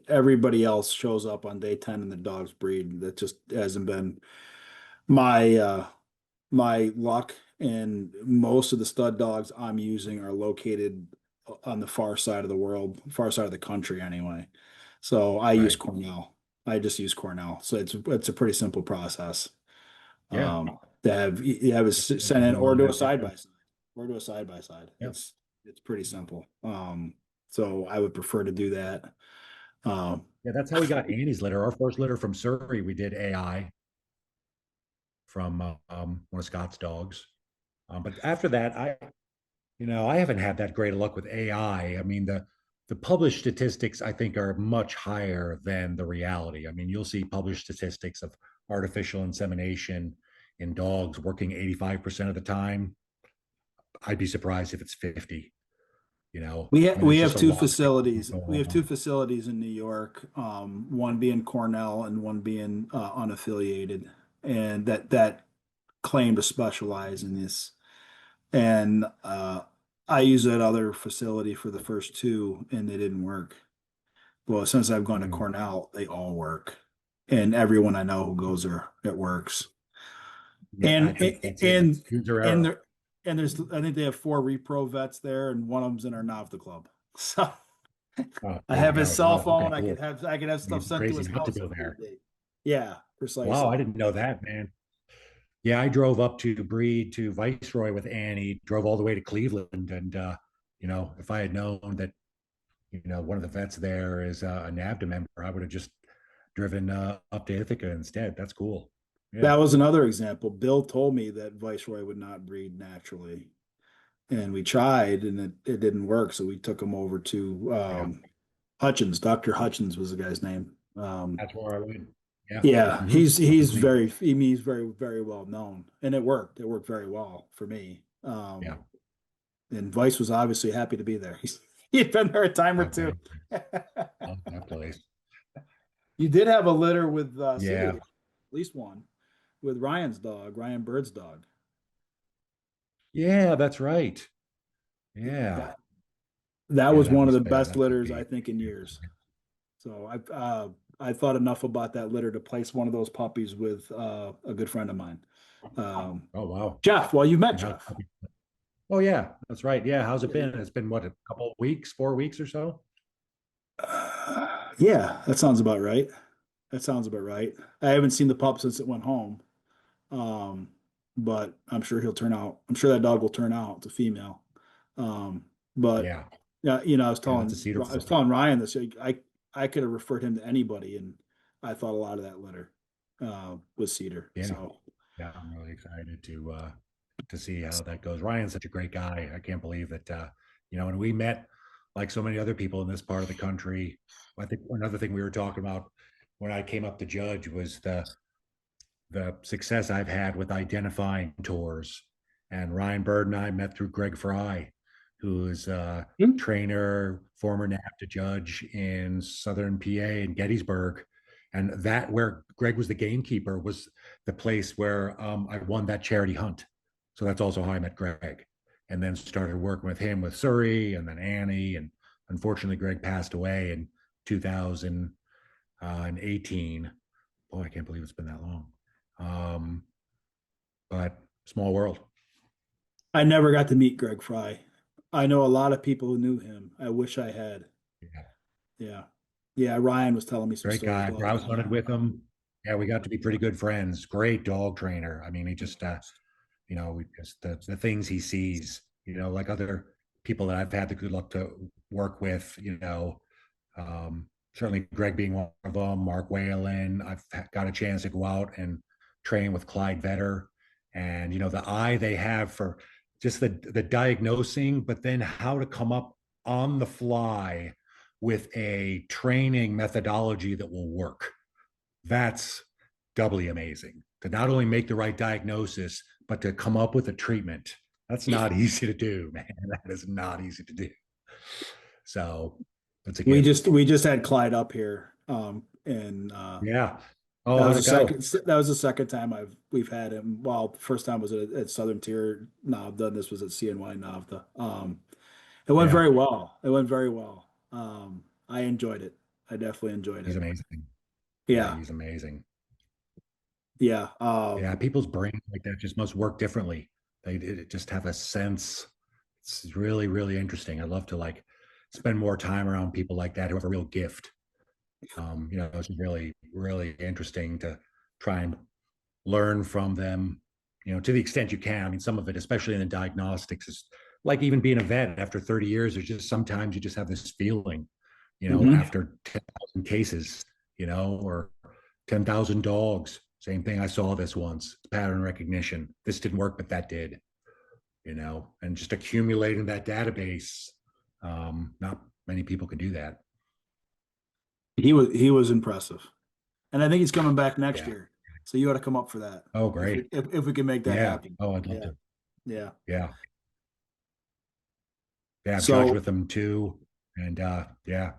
Everybody else shows up on day 10 and the dogs breed. That just hasn't been my my luck. And most of the stud dogs I'm using are located on the far side of the world, far side of the country anyway. So I use Right. Cornell. I just use Cornell. So it's a pretty simple process. Yeah. To have you have it sent There's in no or do a magic. side by side or do a side by side. Yeah. It's pretty simple. So I would prefer to do that. Um, Yeah, that's how we got Annie's litter. Our first litter from Surrey, we did AI from one of Scott's dogs. But after that, I haven't had that great of luck with AI. I mean, the published statistics I think are much higher than the reality. I mean, you'll see published statistics of artificial insemination in dogs working 85% of the time. I'd be surprised if it's 50, I mean, we there's have just a two lot facilities. We going have two on. facilities in New York, one being Cornell and one being unaffiliated, and that claim to specialize in this. And I used that other facility for the first two, and they didn't work. Well, since I've gone to Mm. Cornell, they all work, and everyone I know who goes there, it works. Yeah, I And think that's it. and It's user and error. there and there's I think they have four repro vets there, and one of them's in our NAVTA club. So Oh, I there you have his go. cell Wow. Okay, phone. cool. I could have It'd stuff be sent to crazy his not to house go if there. need be. Yeah, Wow, I precisely. didn't know that, man. Yeah, I drove up to Breed to Viceroy with Annie, drove all the way to Cleveland. And, if I had known that, one of the vets there is a NAVTA member, I would have just driven up to Ithaca instead. That's cool. That Yeah. was another example. Bill told me that Viceroy would not breed naturally, and we tried, and it didn't work. So we took him over to Yeah. Hutchins. Dr. Hutchins was the guy's name. That's where I went. Yeah. Yeah, Hmm. he's very very well known, and it worked. It worked very well for me. Yeah. And Vice was obviously happy to be there. He'd been there a time or two. Okay. Love that place. You did have a litter with Cedar, Yeah. at least one, with Ryan's dog, Ryan Bird's dog. Yeah, that's right. Yeah. That that Yeah, was one of the best that must litters be. I think in years. So I thought enough about that litter to place one of those puppies with a good friend of mine, Oh, wow. Jeff. Well, you met And how's Jeff. Oh yeah, that's right. Yeah, how's it Yeah, been? It's been what, a couple of weeks, 4 weeks or so? yeah, that sounds about right. That sounds about right. I haven't seen the pup since it went home. Um, but I'm sure he'll turn out. I'm sure that dog will turn out. It's a female. But Yeah, yeah, yeah, that's a cedar I was puppy. telling Ryan this. I could have referred him to anybody, and I thought a lot of that litter was Cedar. Yeah, So yeah, I'm really excited to see how that goes. Ryan's such a great guy. I can't believe that and we met like so many other people in this part of the country. I think another thing we were talking about when I came up to judge was the success I've had with identifying tours. And Ryan Bird and I met through Greg Fry, who is a hmm. trainer, former NAPPA judge in Southern PA in Gettysburg. And that where Greg was the gamekeeper was the place where I won that charity hunt. So that's also how I met Greg. And then started working with him with Surrey and then Annie. And unfortunately, Greg passed away in 2018. Boy, I can't believe it's been that long. Um, but small world. I never got to meet Greg Fry. I know a lot of people who knew him. I wish I had. Yeah. Yeah, yeah. Ryan was telling me some Great stories guy. about Grouse him. hunted with him. Yeah, we got to be pretty good friends. Great dog trainer. I mean, he just, we just the things he sees, like other people that I've had the good luck to work with, certainly Greg being one of them, Mark Whalen. I've got a chance to go out and train with Clyde Vetter, and the eye they have for just the diagnosing, but then how to come up on the fly with a training methodology that will work. That's doubly amazing to not only make the right diagnosis, but to come up with a treatment. That's not easy to do, man. That is not easy to do. So that's a gift. We just had Clyde up here, and Yeah. Oh, how'd it go? that was the second time we've had him. Well, the first time was at Southern Tier Navda, and this was at CNY Navda. It went Yeah. very well. It went very well. I enjoyed it. I definitely enjoyed He's it. amazing. Yeah, Yeah, he's amazing. yeah. Yeah, people's brains like that just must work differently. They just have a sense. It's really, really interesting. I love to like spend more time around people like that who have a real gift. It's really, really interesting to try and learn from them, to the extent you can. I mean, some of it, especially in the diagnostics, is like even being a vet after 30 years, there's just sometimes you just have this feeling, Hmm. after 10,000 cases, or 10,000 dogs. Same thing. I saw this once, pattern recognition. This didn't work, but that did, and just accumulating that database. Not many people can do that. He was impressive, and I think he's coming back next Yeah. year. So you ought to come up for that Oh, if we great. if we can make that Yeah. happen. Oh, I'd love Yeah, to. yeah. Yeah. Yeah. I've judged So with him too. And yeah,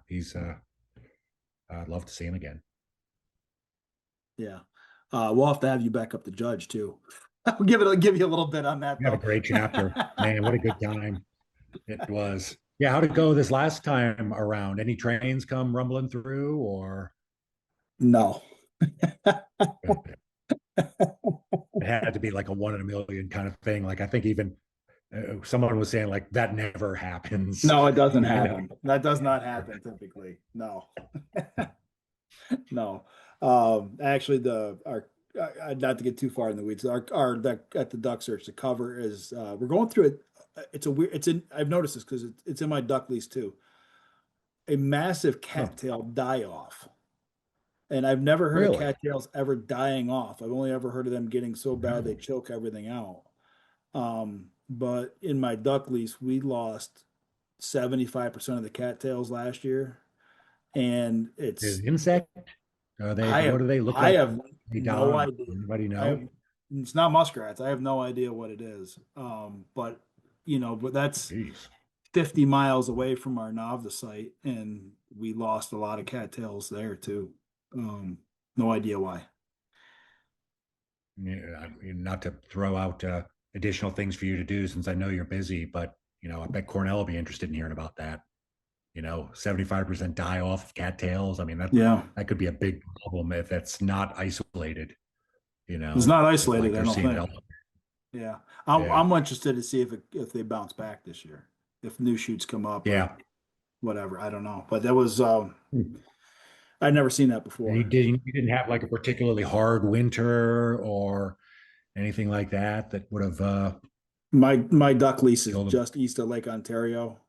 I'd love to see him again. yeah, we'll have to have you back up to judge too. I'll give you a little bit on that We had a though. great chapter. Man, what a good time it was. Yeah, how'd it go this last time around? Any trains come rumbling through or No. it had to be like a one in a million kind of thing? Like I think even someone was saying like that never happens, No, it doesn't you know. happen. That does not happen typically. No, no. Actually, the our not to get too far in the weeds. Our at the duck search, the cover is we're going through it. It's a weird. It's in. I've noticed this because it's in my duck lease too. A massive Oh, cattail die off, and I've never heard of really? cattails ever dying off. I've only ever heard of them getting so bad they choke everything out. But in my duck lease, we lost 75% of the cattails last year. And Is it insect? Are they I what have, do they look I like? have They no die. idea. Anybody I have, know? it's not muskrats. I have no idea what it is. But but that's Jeez. 50 miles away from our Navda site, and we lost a lot of cattails there too. No idea why. Yeah, I mean, not to throw out additional things for you to do since I know you're busy, but I bet Cornell will be interested in hearing about that. 75% die off of cattails. I mean, that Yeah, that could be a big problem if it's not isolated, it's not if like isolated, I they're don't seeing it think. all. Yeah, Yeah. I'm interested to see if they bounce back this year, if new shoots come up or Yeah. whatever. I don't know, but that was And I'd never seen that before. you didn't have like a particularly hard winter or anything like that that would have My duck lease is killed them. just east of Lake Ontario.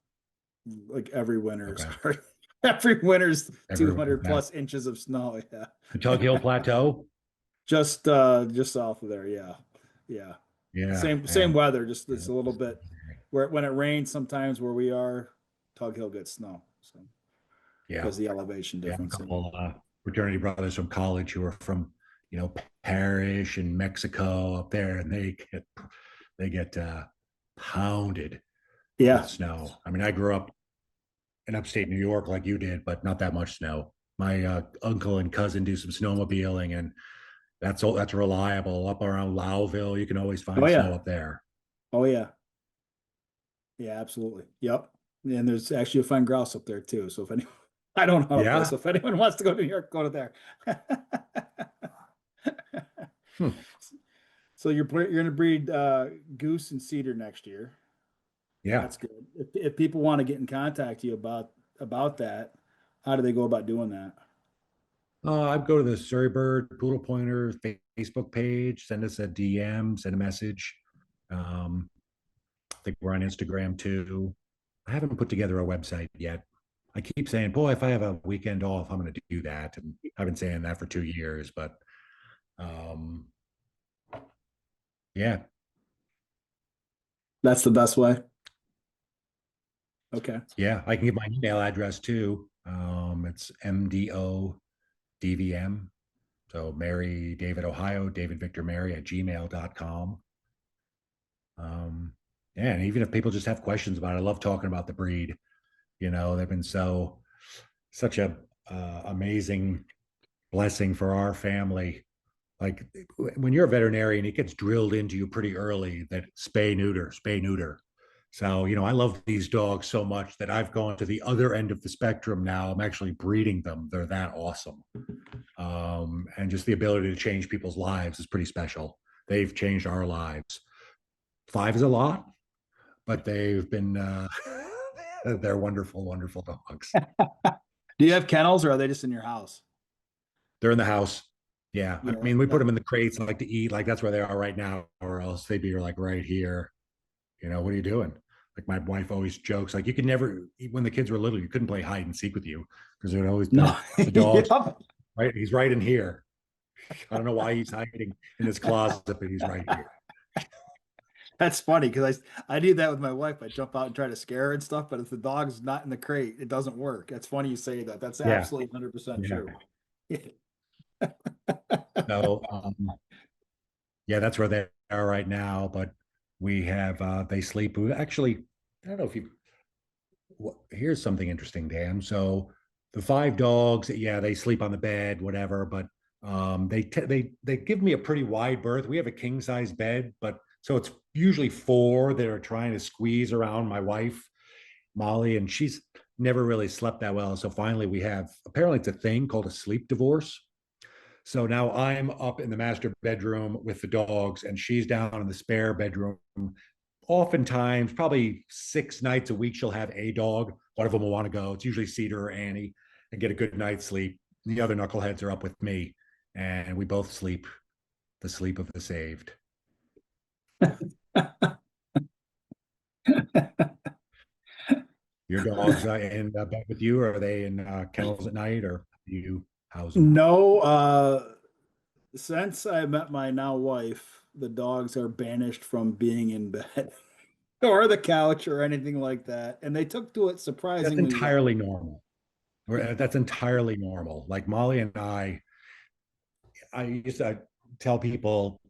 Like every winter's Okay. every winter's Everyone 200 that plus inches of snow. Yeah, the Tug Hill Plateau. just south of there. Yeah, yeah. Yeah. Same Yeah. weather. Just it's a little bit where when it rains sometimes where we are, Tug Hill gets snow. So Yeah. because the elevation Yeah, a difference. couple fraternity brothers from college who are from, Parrish and Mexico up there, and they get pounded with Yeah. snow. I mean, I grew up in upstate New York like you did, but not that much snow. My uncle and cousin do some snowmobiling, and that's reliable. Up around Lowville, you can always Oh find snow yeah. up there. Oh yeah. Yeah, absolutely. Yep. And there's actually a fine grouse up there too. So if anyone, I don't know up there. Yeah. So if anyone wants to go to New York, go to there. Hmm. So you're going to breed goose and cedar next year. Yeah. That's good. If people want to get in contact with you about that, how do they go about doing that? I'd go to the Surrey Bird Pudelpointers Facebook page, send us a DM, send a message. Um, I think we're on Instagram too. I haven't put together a website yet. I keep saying, boy, if I have a weekend off, I'm going to do that. And I've been saying that for 2 years, but um, yeah, That's the best way. Okay. yeah, I can give my email address too. It's MDODVM. So Mary David Ohio, David Victor Mary at gmail.com. Um, yeah, and even if people just have questions about it, I love talking about the breed. They've been such a amazing blessing for our family. Like when you're a veterinarian, it gets drilled into you pretty early that spay neuter. So, I love these dogs so much that I've gone to the other end of the spectrum now. I'm actually breeding them. They're that awesome. And just the ability to change people's lives is pretty special. They've changed our lives. Five is a lot, but they've been, they're wonderful, wonderful dogs. Do you have kennels or are they just in your house? They're in the house. Yeah. I Yeah. mean, we put them in the crates and like to eat, like that's where they are right now, or else they'd be like right here. What are you doing? Like my wife always jokes, like you could never, when the kids were little, you couldn't play hide and seek with you because it would always be No, like the dog's yep. right. He's right in here. I don't know why he's hiding in this closet, but he's right here. That's funny because I do that with my wife. I jump out and try to scare her and stuff, but if the dog's not in the crate, it doesn't work. That's funny you say that. That's Yeah, absolutely 100% yeah. true. So yeah, that's where they are right now. But we have they sleep. Actually, I don't know if you. Here's something interesting, Dan. So the five dogs, yeah, they sleep on the bed, whatever. But they give me a pretty wide berth. We have a king size bed, but so it's usually four that are trying to squeeze around my wife, Molly, and she's never really slept that well. So finally, we have apparently it's a thing called a sleep divorce. So now I'm up in the master bedroom with the dogs, and she's down in the spare bedroom. Oftentimes, probably 6 nights a week, she'll have a dog. One of them will want to go. It's usually Cedar or Annie and get a good night's sleep. The other knuckleheads are up with me, and we both sleep the sleep of the saved. Your dogs in bed with you, or are they in kennels at night, or do you house them? No, since I met my now wife, the dogs are banished from being in bed or the couch or anything like that. And they took to it That's surprisingly well. entirely normal. That's entirely normal. Like Molly and I used to tell people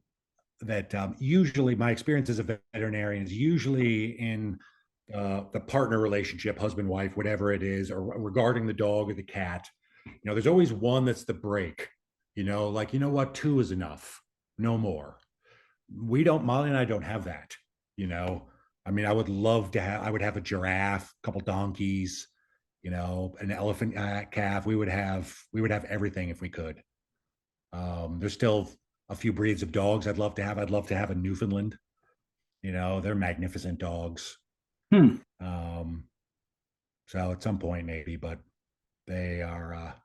that usually my experience as a veterinarian is usually in the partner relationship, husband, wife, whatever it is, or regarding the dog or the cat. There's always one that's the break. Like what, two is enough, no more. We don't. Molly and I don't have that. You know, I mean, I would love to have. I would have a giraffe, a couple donkeys, an elephant calf. We would have everything if we could. There's still a few breeds of dogs I'd love to have. I'd love to have a Newfoundland. They're magnificent dogs. Hmm. Um, so at some point maybe, but they are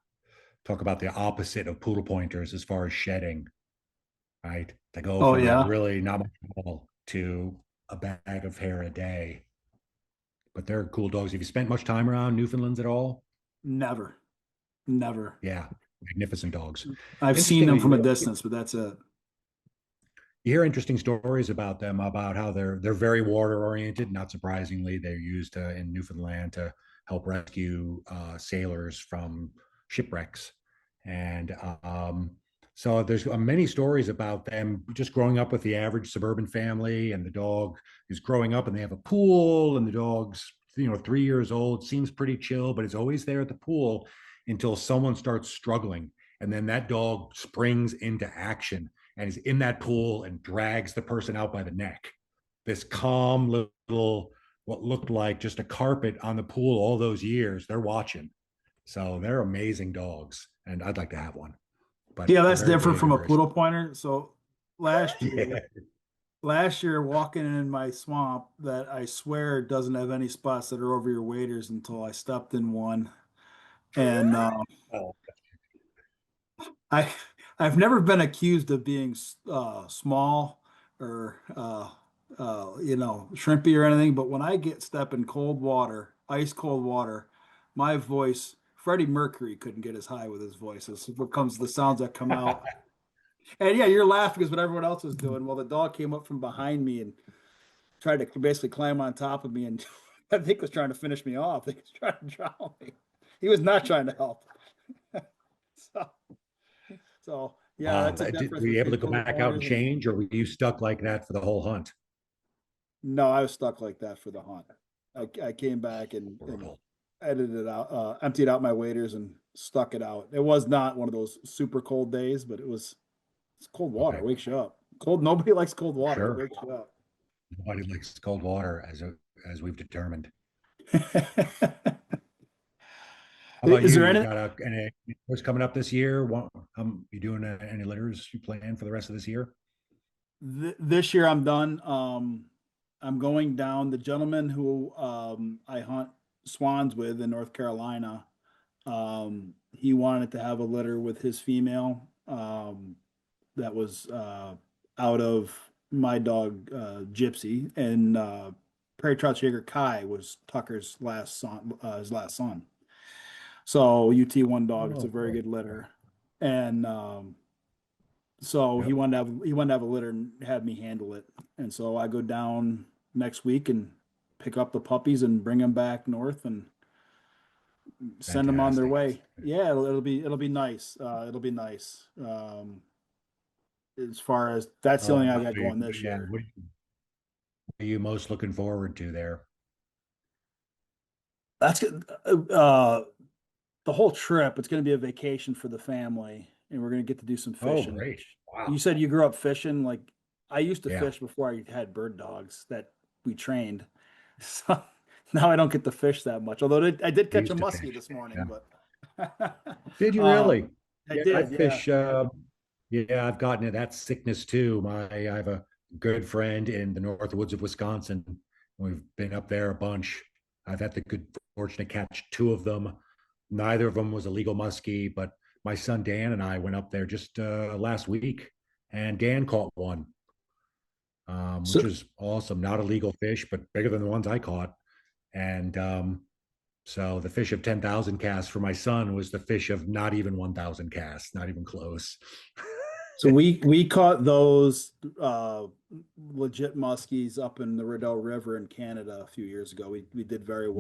talk about the opposite of poodle pointers as far as shedding, right? They go Oh, from yeah. really not much at all to a bag of hair a day. But they're cool dogs. Have you spent much time around Newfoundlands at all? Never, never. Yeah, magnificent dogs. I've seen them Interestingly, from a distance, but that's it. you hear interesting stories about them, about how they're very water oriented. Not surprisingly, they're used in Newfoundland to help rescue sailors from shipwrecks, and so there's many stories about them just growing up with the average suburban family, and the dog is growing up, and they have a pool, and the dog's 3 years old, seems pretty chill, but is always there at the pool until someone starts struggling, and then that dog springs into action and is in that pool and drags the person out by the neck. This calm little, what looked like just a carpet on the pool all those years, they're watching. So they're amazing dogs. And I'd like to have one, but Yeah, they're that's very different big from and a very poodle pointer. So last yeah. year, last year walking in my swamp that I swear doesn't have any spots that are over your waders until I stepped in one. And Oh, I I've never been accused of being small or shrimpy or anything, but when I get step in cold water, ice cold water, my voice, Freddie Mercury couldn't get as high with his voice. It's what comes the sounds that come out. And yeah, you're laughing because what everyone else was doing. Well, the dog came up from behind me and tried to basically climb on top of me, and I think was trying to finish me off. I think he was trying to drown me. He was not trying to help. So, so yeah, that's a were difference you able between to go poodle back out and pointers and change, or were you stuck like that for the whole hunt? no, I was stuck like that for the hunt. I came back and Horrible. edited it out, emptied out my waders and stuck it out. It was not one of those super cold days, but it's cold water. It Okay, wakes you up. Cold, nobody likes cold water. It sure. wakes you up. Nobody likes cold water, as we've determined. How about Is you? there You any got any litters coming up this year? You doing any litters you plan for the rest of this year? this year I'm done. I'm going down. The gentleman who I hunt swans with in North Carolina, he wanted to have a litter with his female that was out of my dog Gypsy and prairie trout Jaeger Kai was Tucker's last son, his last son. So UT one dog, it's a Oh, very cool. good litter, and so Yep. he wanted to have a litter and have me handle it, and so I go down next week and pick up the puppies and bring them back north and send them on their Fantastic. way. Yeah, it'll be nice. It'll be nice. As far as that's the Oh, only thing I got going this yeah. year. What are you most looking forward to there? That's good. The whole trip, it's going to be a vacation for the family, and we're going to get to do some Oh, fishing. great. You Wow. said you grew up fishing. Like I used to Yeah. fish before I had bird dogs that we trained. So now I don't get to fish that much. Although I did I catch a used to muskie fish. this morning, Yeah. but Did you um, really? I Yeah, I did. Yeah. fish. Yeah, I've gotten to that sickness too. I have a good friend in the north woods of Wisconsin. We've been up there a bunch. I've had the good fortune to catch two of them. Neither of them was a legal muskie, but my son Dan and I went up there just last week, and Dan caught one, which So is awesome. Not a legal fish, but bigger than the ones I caught. And so the fish of 10,000 casts for my son was the fish of not even 1,000 casts, not even close. so we caught those legit muskies up in the Rideau River in Canada a few years ago. We did very Ooh.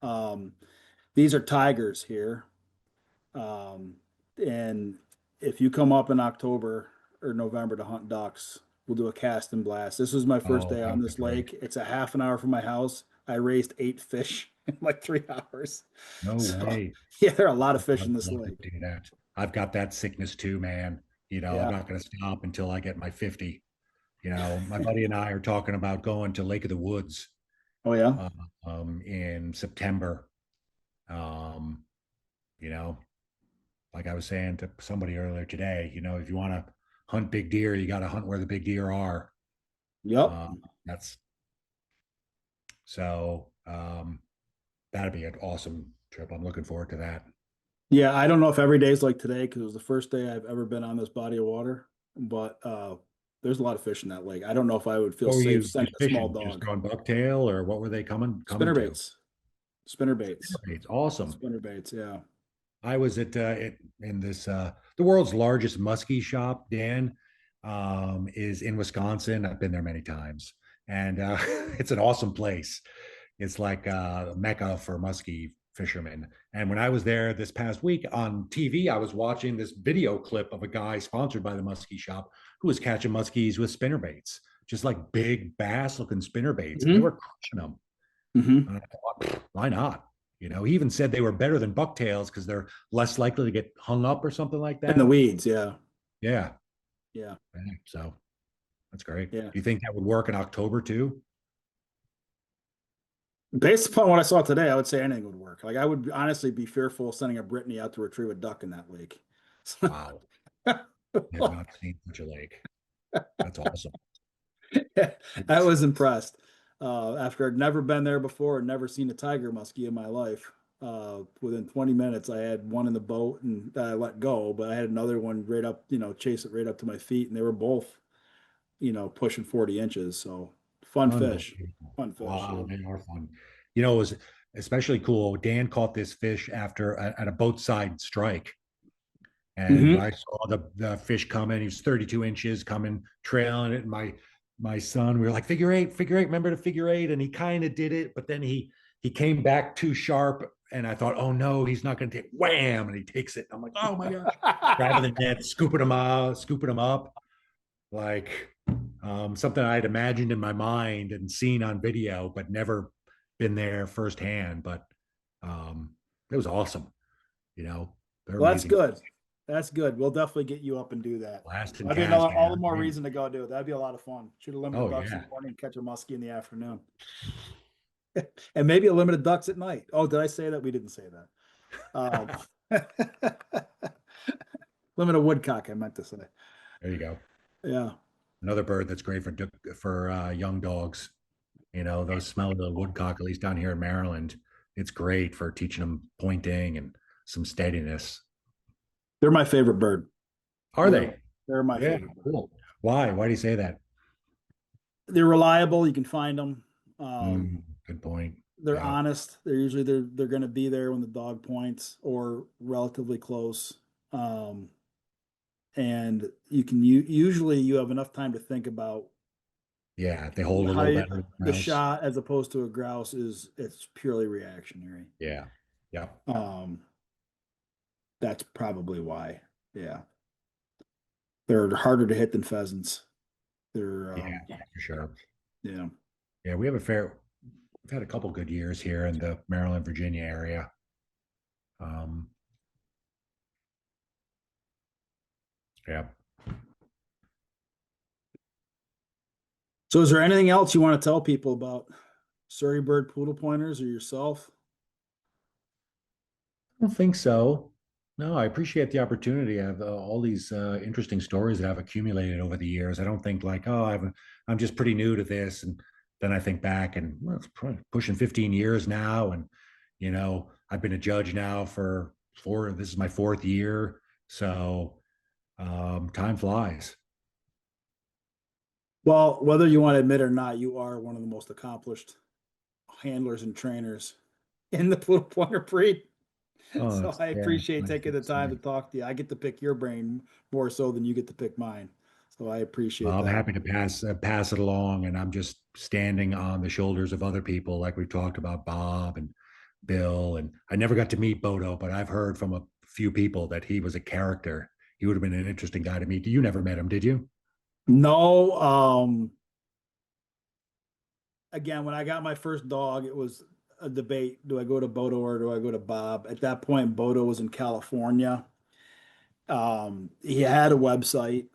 well. These are tigers here. And if you come up in October or November to hunt ducks, we'll do a cast and blast. This was my first Oh, day that on would be this great. lake. It's a half an hour from my house. I raised 8 fish in like 3 hours. No So way. yeah, there are a lot of fish I'd in this love to lake. do that. I've got that sickness too, man. I'm Yeah. not going to stop until I get my 50. My buddy and I are talking about going to Lake of the Woods Oh yeah. uh, in September. Um, you know, like I was saying to somebody earlier today, if you want to hunt big deer, you got to hunt where the big deer are. Yep. Uh, that's so that'd be an awesome trip. I'm looking forward to that. Yeah, I don't know if every day is like today because it was the first day I've ever been on this body of water, but there's a lot of fish in that lake. I don't know if I would feel What were safe you sending just a small fishing? Just dog. on bucktail, or what were they coming Spinner to? baits. Spinner baits. It's awesome. Spinner baits, yeah. I was in this the world's largest muskie shop. Dan is in Wisconsin. I've been there many times, and it's an awesome place. It's like a mecca for muskie fishermen. And when I was there this past week on TV, I was watching this video clip of a guy sponsored by the muskie shop who was catching muskies with spinner baits, just like big bass looking spinner baits, and they Hmm. were crushing them. Hmm. And I thought, why not? He even said they were better than bucktails because they're less likely to get hung up or something like In the that. weeds, yeah. Yeah. Yeah. So that's great. Yeah. Do you think that would work in October too? Based upon what I saw today, I would say anything would work. Like I would honestly be fearful of sending a Brittany out to retrieve a duck in that lake. Wow. I have not seen such a lake. That's awesome. I It's was impressed. After I'd never been there before and never seen a tiger muskie in my life. Within 20 minutes, I had one in the boat and I let go, but I had another one right up, chase it right up to my feet, and they were both, pushing 40 inches. So fun fish, unbelievable. fun fish. Yeah. Wow, they are fun. It was especially cool. Dan caught this fish at a boat side strike. And Hmm. I saw the fish coming. He was 32 inches coming, trailing it. And my son, we were like, figure eight, remember the figure eight? And he kind of did it, but then he came back too sharp. And I thought, oh no, he's not gonna take wham, and he takes it. I'm like, oh my gosh, grabbing the net, scooping him up, like something I'd imagined in my mind and seen on video, but never been there firsthand. But it was awesome, you know. They're Well, that's amazing. good. That's good. We'll definitely get you up and do that. Blast and That'd be cast, another all the man. more reason to go do it. That'd be a lot of fun. Shoot a limited Oh ducks in yeah. the morning, catch a muskie in the afternoon, and maybe a limited ducks at night. Oh, did I say that? We didn't say that. Limited woodcock, I meant to say. There you go. Yeah. Another bird that's great for young dogs. Those smell of the woodcock, at least down here in Maryland. It's great for teaching them pointing and some steadiness. They're my favorite bird. Are They're they? they're my Yeah, favorite bird. cool. Why? Why do you say that? They're reliable. You can find them. Good point. They're Yeah. honest. They're going to be there when the dog points or relatively close. Um, and usually you have enough time to think about Yeah. They hold a how little better than the grouse. shot as opposed to a grouse is it's purely reactionary. Yeah. Yeah. Um, that's probably why. Yeah, they're harder to hit than pheasants. They're Yeah. For sure. yeah. Yeah. We've had a couple good years here in the Maryland, Virginia area. Um, yeah. So, is there anything else you want to tell people about Surrey bird poodle pointers or yourself? I don't think so. No, I appreciate the opportunity. I have all these interesting stories that I've accumulated over the years. I don't think like, oh, I'm just pretty new to this, and then I think back and well, it's probably pushing 15 years now, and I've been a judge now for four. This is my fourth year, so time flies. Well, whether you want to admit or not, you are one of the most accomplished handlers and trainers in the poodle pointer breed. Oh, So I yeah, appreciate nice taking the to time to say. talk to you. I get to pick your brain more so than you get to pick mine. So I appreciate Well, I'm that. happy to pass it along, and I'm just standing on the shoulders of other people, like we've talked about Bob and Bill. And I never got to meet Bodo, but I've heard from a few people that he was a character. He would have been an interesting guy to meet. You never met him, did you? No, again, when I got my first dog, it was a debate. Do I go to Bodo or do I go to Bob? At that point, Bodo was in California. He had a website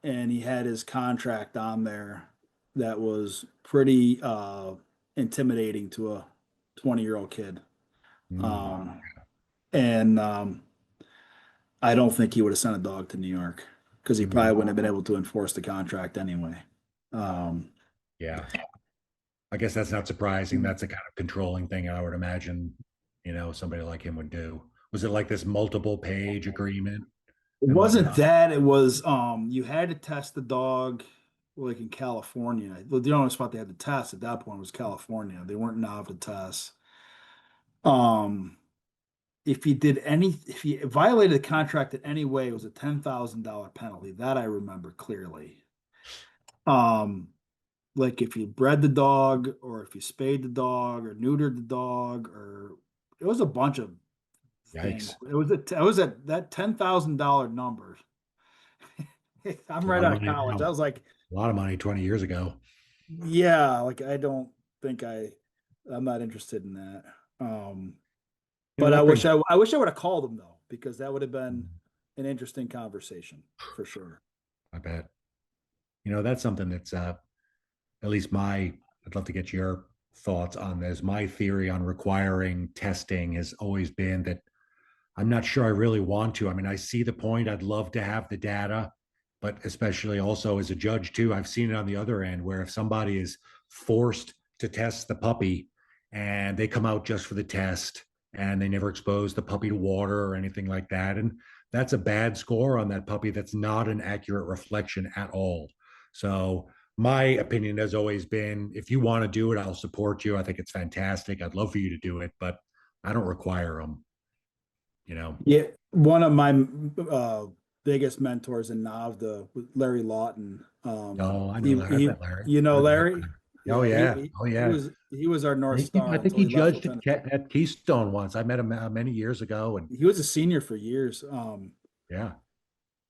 and he had his contract on there that was pretty intimidating to a 20-year-old kid. Mm, Um, and I don't think he would have sent a dog to New York because he probably mm, wouldn't have been able to enforce the contract anyway. Um, yeah. I guess that's not surprising. That's a kind of controlling thing I would imagine, somebody like him would do. Was it like this multiple page agreement It and wasn't whatnot? that. It was you had to test the dog like in California. The only spot they had to test at that point was California. They weren't now to test. Um, if you violated the contract in any way, it was a $10,000 penalty. That I remember clearly. Um, like if you bred the dog or if you spayed the dog or neutered the dog or it was a bunch of things. Yikes. It was at that $10,000 number. It's I'm a right lot of out of money college. I now. was like, A lot of money 20 years ago. yeah, like I don't think I'm not interested in that. But That brings, I wish I would have called him though, because that would have been an interesting conversation for sure. I bet. That's something that's at least I'd love to get your thoughts on this. My theory on requiring testing has always been that I'm not sure I really want to. I mean, I see the point. I'd love to have the data, but especially also as a judge too, I've seen it on the other end where if somebody is forced to test the puppy and they come out just for the test and they never expose the puppy to water or anything like that, and that's a bad score on that puppy. That's not an accurate reflection at all. So my opinion has always been if you want to do it, I'll support you. I think it's fantastic. I'd love for you to do it, but I don't require them, you know. Yeah, one of my biggest mentors in NAVDA, Larry Lawton. Oh, I know Larry. I've met Larry. You know I've met Larry? Oh Yeah, yeah. Oh yeah. he was our North I Star think until he he left for judged Tennessee. at Keystone once. I met him many years ago, and He was a senior for years. yeah.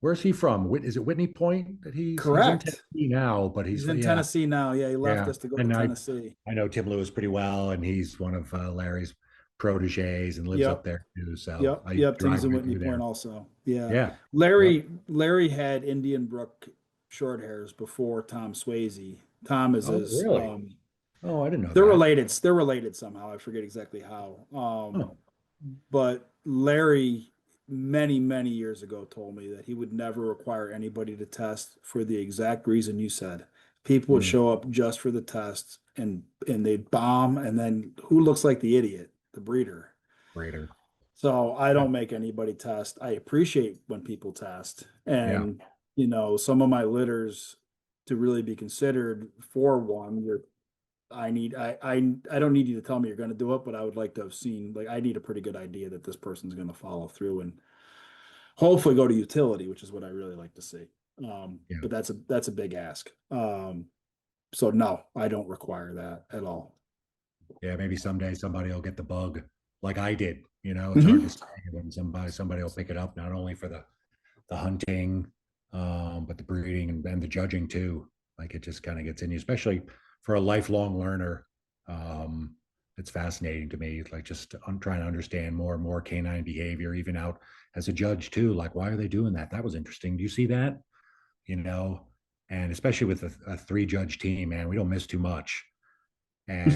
Where's he from? Is it Whitney Point that he's in Correct. Tennessee now? But He's he's in yeah, Tennessee now. Yeah, he left yeah. us to go to And Tennessee. I know Tim Lewis pretty well, and he's one of Larry's proteges and lives up Yep. there too. So Yep. I used to Yep. Tim's drive in right Whitney through Point there. also. Yeah. Yeah. Yep. Larry had Indian Brook short hairs before Tom Swayze. Tom is Oh his really? Oh, I didn't know they're that. related. They're related somehow. I forget exactly how. Oh, But Larry many years ago told me that he would never require anybody to test for the exact reason you said. People would hmm, show up just for the test and they'd bomb and then who looks like the idiot? The breeder. greater. So I Yeah. don't make anybody test. I appreciate when people test. Yeah. And, some of my litters to really be considered for one, I don't need you to tell me you're going to do it, but I would like to have seen, like, I need a pretty good idea that this person's going to follow through and hopefully go to utility, which is what I really like to see. Yeah. But that's a big ask. So no, I don't require that at all. Yeah, maybe someday somebody will get the bug like I did. It's hard to Mhm. say when somebody will pick it up, not only for the hunting, but the breeding and the judging too. Like it just kind of gets in you, especially for a lifelong learner. Um, it's fascinating to me, like just I'm trying to understand more and more canine behavior, even out as a judge too. Like, why are they doing that? That was interesting. Do you see that? You know, and especially with a three judge team, man, we don't miss too much. And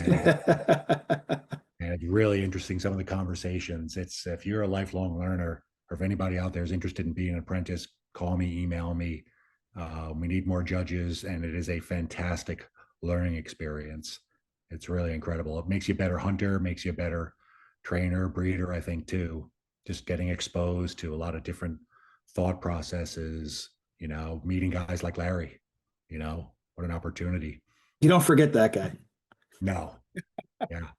and it's really interesting some of the conversations. It's if you're a lifelong learner, or if anybody out there is interested in being an apprentice, call me, email me. We need more judges, and it is a fantastic learning experience. It's really incredible. It makes you a better hunter, makes you a better trainer, breeder, I think, too. Just getting exposed to a lot of different thought processes, meeting guys like Larry, what an opportunity. You don't forget that guy. No. Yeah.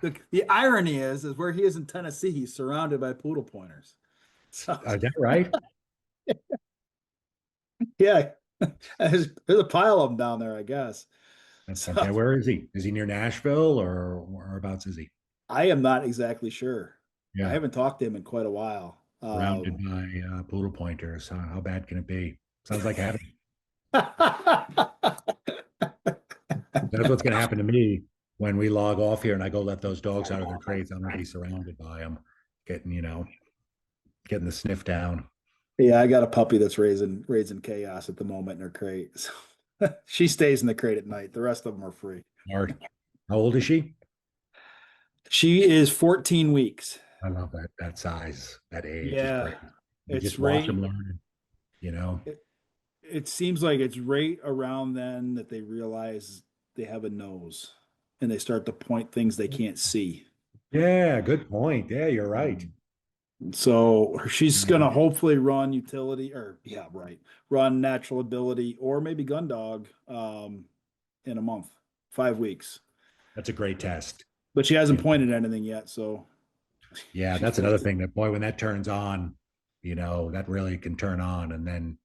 The irony is where he is in Tennessee, he's surrounded by poodle pointers. So Is that right? yeah, there's a pile of them down there, I guess. That's So fantastic. Where is he? Is he near Nashville or whereabouts is he? I am not exactly sure. I Yeah, haven't talked to him in quite a while. surrounded by poodle pointers. How bad can it be? Sounds like heaven. That's what's going to happen to me when we log off here and I go let those dogs out of their crates. I'm going to be surrounded by them, getting getting the sniff down. Yeah, I got a puppy that's raising chaos at the moment in her crate. So she stays in the crate at night. The rest of them are free. Art, how old is she? She is 14 weeks. I love that size, that age is Yeah, great. You it's just watch right. them learn. You know, It, it seems like it's right around then that they realize they have a nose and they start to point things they can't see. yeah, good point. Yeah, you're right. So she's Mhm. gonna hopefully run utility or yeah, right. Run natural ability or maybe gun dog in a month, 5 weeks. That's a great test. But she hasn't You know, pointed anything yet, so yeah, she's that's another 14. thing that boy, when that turns on, that really can turn on and then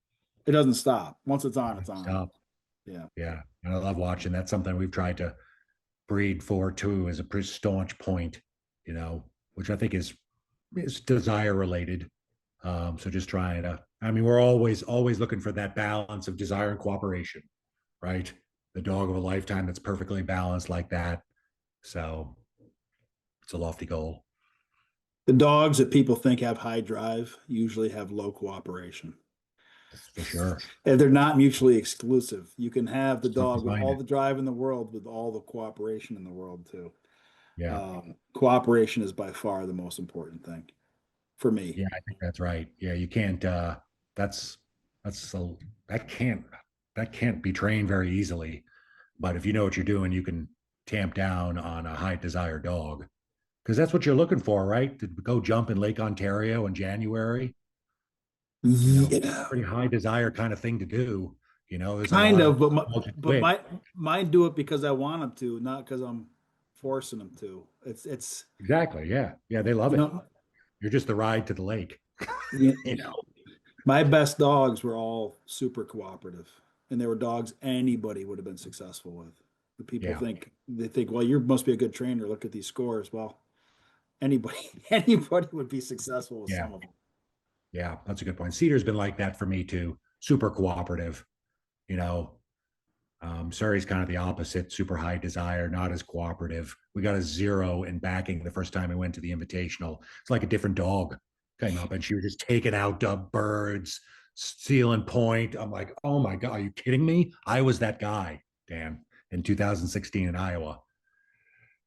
It doesn't stop. Once it's on, it's on. stop. Yeah. Yeah. And I love watching. That's something we've tried to breed for too, as a pretty staunch point, you know, which I think is desire related. So just trying to, I mean, we're always looking for that balance of desire and cooperation, right? The dog of a lifetime that's perfectly balanced like that. So it's a lofty goal. The dogs that people think have high drive usually have low cooperation. That's for sure. And they're not mutually exclusive. You can have the It's tough to dog with find all it. the drive in the world with all the cooperation in the world too. Yeah. Cooperation is by far the most important thing for me. Yeah, I think that's right. Yeah, you can't that's that's so that can't be trained very easily. But if you know what you're doing, you can tamp down on a high desire dog. Because that's what you're looking for, right? To go jump in Lake Ontario in January, Yeah, pretty high desire kind of thing to do. There's a kind lot of of, but dogs that but quit. mine do it because I want them to, not because I'm forcing them to. It's Exactly. Yeah. Yeah, they love you it. know, You're just the ride to the lake, you, you know. my best dogs were all super cooperative, and they were dogs anybody would have been successful with. The people Yeah. they think, well, you must be a good trainer. Look at these scores. Well, anybody anybody would be successful with Yeah. some of them. Yeah. That's a good point. Cedar's been like that for me too. Super cooperative, you know. Surrey's kind of the opposite, super high desire, not as cooperative. We got a 0 in backing the first time we went to the invitational. It's like a different dog came up and she was just taking out birds, stealing point. I'm like, oh my God, are you kidding me? I was that guy, Dan, in 2016 in Iowa.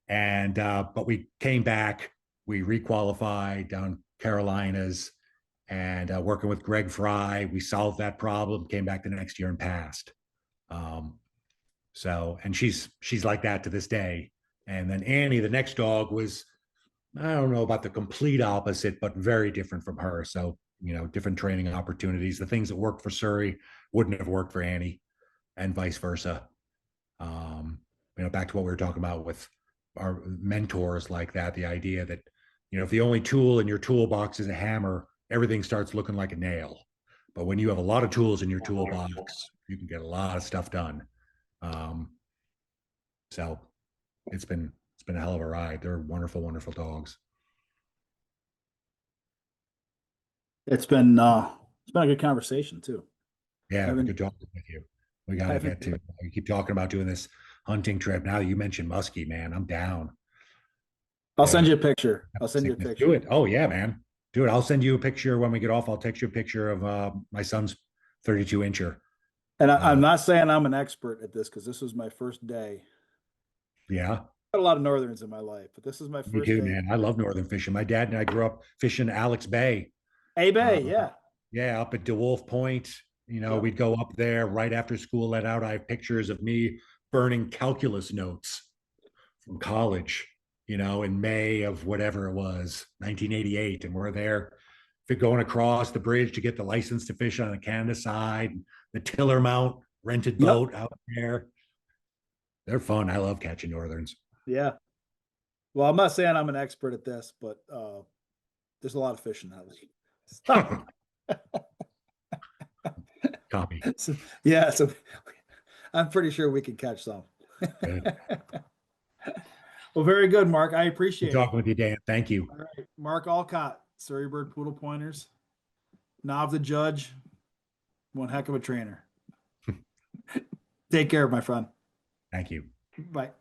And, but we came back, we requalified down Carolinas and working with Greg Fry, we solved that problem, came back the next year and passed. Um, and she's like that to this day. And then Annie, the next dog, was I don't know about the complete opposite, but very different from her. So different training opportunities. The things that worked for Surrey wouldn't have worked for Annie, and vice versa. Um, back to what we were talking about with our mentors like that, the idea that, if the only tool in your toolbox is a hammer, everything starts looking like a nail. But when you have a lot of tools in your toolbox, you can get a lot of stuff done. Um, so it's been a hell of a ride. They're wonderful, wonderful dogs. It's been a good conversation too. Yeah, I've been, good talking with you. We got to I've get to. We keep talking about doing this hunting trip. Now that you mentioned muskie, man, I'm down. I'll send Yeah, you a picture. I'll send you a sickness. Do picture. it. Oh yeah, man. Do it. I'll send you a picture when we get off. I'll text you a picture of my son's 32 incher. And I'm Uh, not saying I'm an expert at this because this was my first day. yeah, Had a lot of northerns in my life, but this is my me first too, day. man. I love northern fishing. My dad and I grew up fishing Alex Bay. A Uh, Bay, yeah. yeah, up at DeWolf Point. Yep. We'd go up there right after school let out. I have pictures of me burning calculus notes from college, in May of whatever it was, 1988. And we're there going across the bridge to get the license to fish on the Canada side, the Tiller Mount rented Yep. boat out there. They're fun. I love catching northerns. Yeah. Well, I'm not saying I'm an expert at this, but there's a lot of fish in that lake. Copy. So, yeah, so I'm pretty sure we can catch some. Good. Well, very good, Mark. I Good appreciate it. talking with you, Dan. Thank you. All right, Mark Olcott, Surrey Bird Poodle Pointers, Knob the Judge, one heck of a trainer. Take care, my friend. Thank you. Bye.